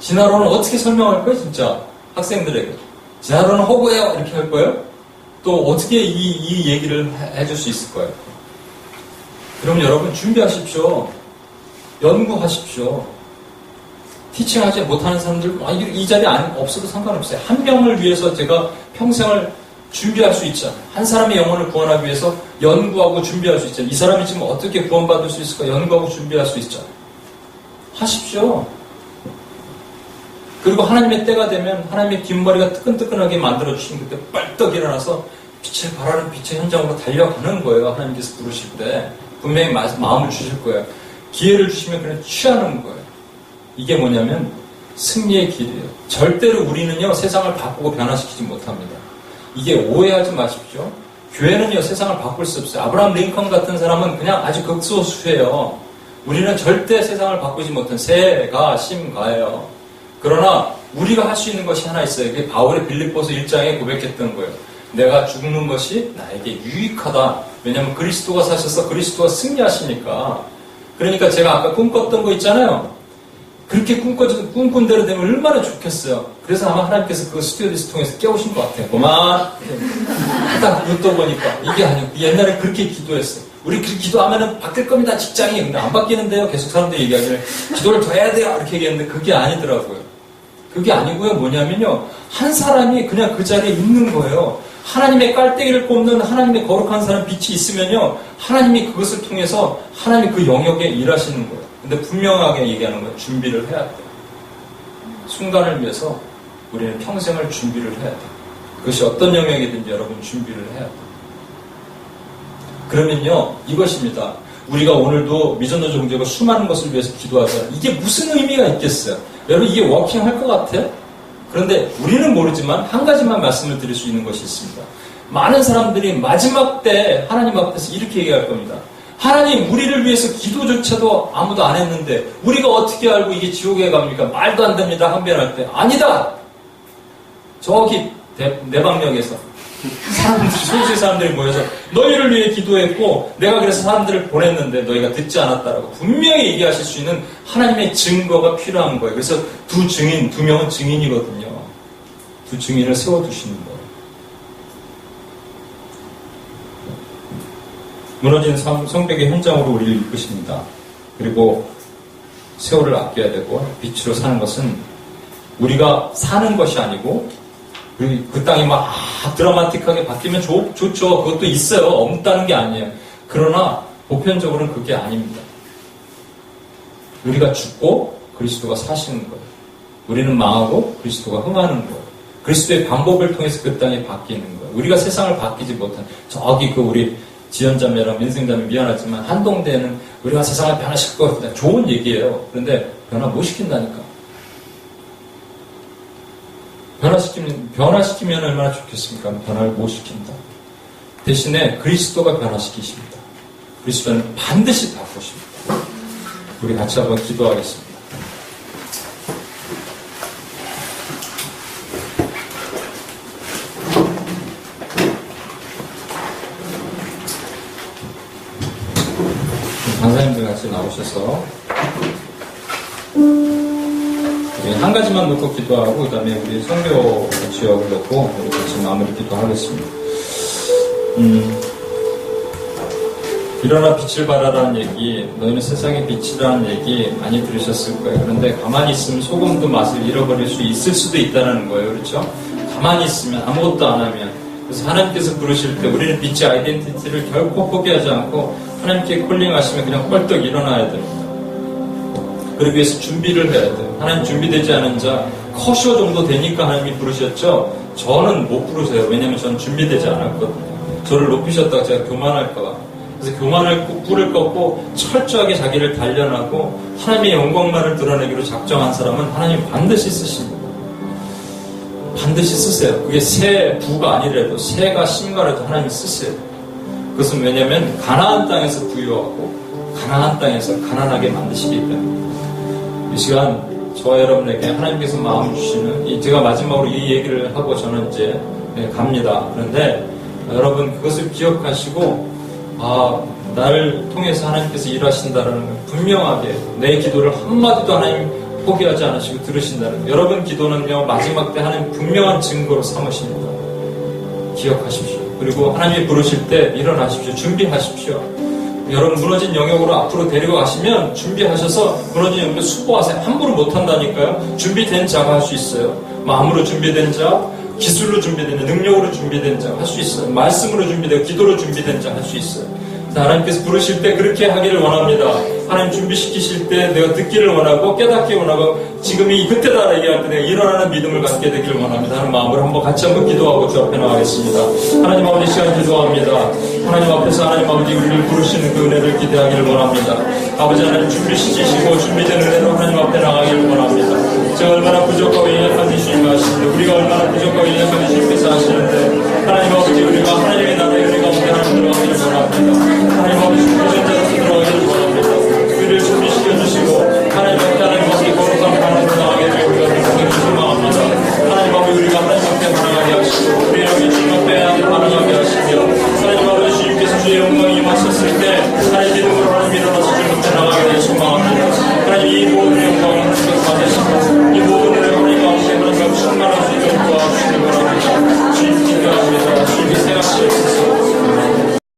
진화론을 어떻게 설명할 거예요, 진짜? 학생들에게. 진화론은 허구예요. 이렇게 할 거예요? 또 어떻게 이 얘기를 해줄 수 있을 거예요? 그럼 여러분 준비하십시오. 연구하십시오. 티칭하지 못하는 사람들, 이 자리에 없어도 상관없어요. 한 명을 위해서 제가 평생을 준비할 수 있잖아요. 한 사람의 영혼을 구원하기 위해서 연구하고 준비할 수 있잖아요. 이 사람이 지금 어떻게 구원받을 수 있을까 연구하고 준비할 수 있잖아요. 하십시오. 그리고 하나님의 때가 되면 하나님의 뒷머리가 뜨끈뜨끈하게 만들어주신 그때 빨떡 일어나서 빛을 발하는 빛의 현장으로 달려가는 거예요. 하나님께서 부르실 때. 분명히 마음을 주실 거예요. 기회를 주시면 그냥 취하는 거예요. 이게 뭐냐면 승리의 길이에요. 절대로 우리는요 세상을 바꾸고 변화시키지 못합니다. 이게 오해하지 마십시오. 교회는요 세상을 바꿀 수 없어요. 아브라함 링컨 같은 사람은 그냥 아주 극소수예요. 우리는 절대 세상을 바꾸지 못한 새가 심가예요. 그러나 우리가 할 수 있는 것이 하나 있어요. 그게 바울의 빌립보서 1장에 고백했던 거예요. 내가 죽는 것이 나에게 유익하다. 왜냐하면 그리스도가 사셔서 그리스도가 승리하시니까. 그러니까 제가 아까 꿈꿨던 거 있잖아요. 그렇게 꿈꾼 대로 되면 얼마나 좋겠어요. 그래서 아마 하나님께서 그 스튜디오스 통해서 깨우신 것 같아요. 그만. 딱 눈 떠보니까 이게 아니고 옛날에 그렇게 기도했어요. 우리 그렇게 기도하면은 바뀔 겁니다. 직장이. 근데 안 바뀌는데요. 계속 사람들이 얘기하길래 기도를 더 해야 돼요. 이렇게 얘기했는데 그게 아니더라고요. 그게 아니고요. 뭐냐면요. 한 사람이 그냥 그 자리에 있는 거예요. 하나님의 깔때기를 꼽는 하나님의 거룩한 사람 빛이 있으면요. 하나님이 그것을 통해서 하나님이 그 영역에 일하시는 거예요. 근데 분명하게 얘기하는 거예요. 준비를 해야 돼요. 순간을 위해서 우리는 평생을 준비를 해야 돼요. 그것이 어떤 영역이든지 여러분 준비를 해야 돼요. 그러면요. 이것입니다. 우리가 오늘도 미전도 종교가 수많은 것을 위해서 기도하잖아요. 이게 무슨 의미가 있겠어요? 여러분 이게 워킹할 것 같아요? 그런데 우리는 모르지만 한 가지만 말씀을 드릴 수 있는 것이 있습니다. 많은 사람들이 마지막 때 하나님 앞에서 이렇게 얘기할 겁니다. 하나님, 우리를 위해서 기도조차도 아무도 안 했는데 우리가 어떻게 알고 이게 지옥에 갑니까? 말도 안 됩니다. 항변할 때. 아니다! 저기 내방역에서 소수의 사람들이 모여서 너희를 위해 기도했고 내가 그래서 사람들을 보냈는데 너희가 듣지 않았다라고 분명히 얘기하실 수 있는 하나님의 증거가 필요한 거예요. 그래서 두 명은 증인이거든요. 두 증인을 세워두시는 거예요. 무너진 성벽의 현장으로 우리를 이끄십니다. 그리고 세월을 아껴야 되고 빛으로 사는 것은 우리가 사는 것이 아니고 그 땅이 막 드라마틱하게 바뀌면 좋죠. 그것도 있어요. 없다는 게 아니에요. 그러나 보편적으로는 그게 아닙니다. 우리가 죽고 그리스도가 사시는 거예요. 우리는 망하고 그리스도가 흥하는 거예요. 그리스도의 방법을 통해서 그 땅이 바뀌는 거예요. 우리가 세상을 바뀌지 못한 저기 우리 지연자매랑 민생자매 미안하지만 한동대에는 우리가 세상을 변화시킬 것 같다. 좋은 얘기예요. 그런데 변화 못 시킨다니까. 변화시키면 얼마나 좋겠습니까? 변화를 못 시킨다. 대신에 그리스도가 변화시키십니다. 그리스도는 반드시 바꾸십니다. 우리 같이 한번 기도하겠습니다. 강사님들 같이 나오셔서 우리 한 가지만 놓고 기도하고 그 다음에 우리 선교 지역을 놓고 우리 같이 마무리 기도하겠습니다. 일어나 빛을 발하라는 얘기, 너희는 세상의 빛이라는 얘기 많이 들으셨을 거예요. 그런데 가만히 있으면 소금도 맛을 잃어버릴 수 있을 수도 있다는 거예요. 그렇죠? 가만히 있으면 아무것도 안 하면. 그래서 하나님께서 부르실 때 우리는 빛의 아이덴티티를 결코 포기하지 않고 하나님께 콜링하시면 그냥 펄떡 일어나야 됩니다. 그러기 위해서 준비를 해야 돼요. 하나님 준비되지 않은 자, 커쇼 정도 되니까 하나님이 부르셨죠? 저는 못 부르세요. 왜냐면 저는 준비되지 않았거든요. 저를 높이셨다가 제가 교만할까봐. 그래서 교만을 뿔을 꺾고 철저하게 자기를 단련하고 하나님의 영광만을 드러내기로 작정한 사람은 하나님 반드시 쓰십니다. 반드시 쓰세요. 그게 새 부가 아니라도 새가 심가라도 하나님이 쓰세요. 그것은 왜냐면 가나안 땅에서 부유하고 가나안 땅에서 가난하게 만드시기 때문에 이 시간 저와 여러분에게 하나님께서 마음 주시는 제가 마지막으로 이 얘기를 하고 저는 이제 갑니다. 그런데 여러분 그것을 기억하시고 나를 통해서 하나님께서 일하신다는 걸 분명하게 내 기도를 한마디도 하나님 포기하지 않으시고 들으신다는 거. 여러분 기도는요 마지막 때 하나님 분명한 증거로 삼으십니다. 기억하십시오. 그리고 하나님이 부르실 때 일어나십시오. 준비하십시오. 여러분 무너진 영역으로 앞으로 데리고 가시면 준비하셔서 무너진 영역을 수고하세요. 함부로 못한다니까요. 준비된 자가 할 수 있어요. 마음으로 준비된 자, 기술로 준비된 자, 능력으로 준비된 자 할 수 있어요. 말씀으로 준비되고 기도로 준비된 자 할 수 있어요. 하나님께서 부르실 때 그렇게 하기를 원합니다. 하나님 준비시키실 때 내가 듣기를 원하고 깨닫기 원하고 지금이 그때다 얘기할 때 내가 일어나는 믿음을 갖게 되기를 원합니다 하는 마음으로 한번 같이 한번 기도하고 주 앞에 나가겠습니다. 하나님 아버지 시간 기도합니다. 하나님 앞에서 하나님 아버지 우리를 부르시는 그 은혜를 기대하기를 원합니다. 아버지 하나님 준비시키시고 준비된 은혜로 하나님 앞에 나가기를 원합니다. 제가 얼마나 부족하고 연약한지 주님이 아시는데 우리가 얼마나 부족하고 연약한지 주님께서 아시는데 하나님 아버지 우리가 하나님의 나라에 우리가 오게 하나님 들어가기를 원합니다. 하나님 아버지 준비자로서 들어가기를 원합니다. 우리를 준비시켜주시고 하나님 앞에 하나님 아버지 거룩한 하나님으로 나가게 되고 우리가 그렇게 소망합니다. 하나님 아버지 우리가 하나님 앞에 나가게 하시고 우리 여기 주님 앞에 나가게 하시며 하나님 아버지 주님께서 주의 영광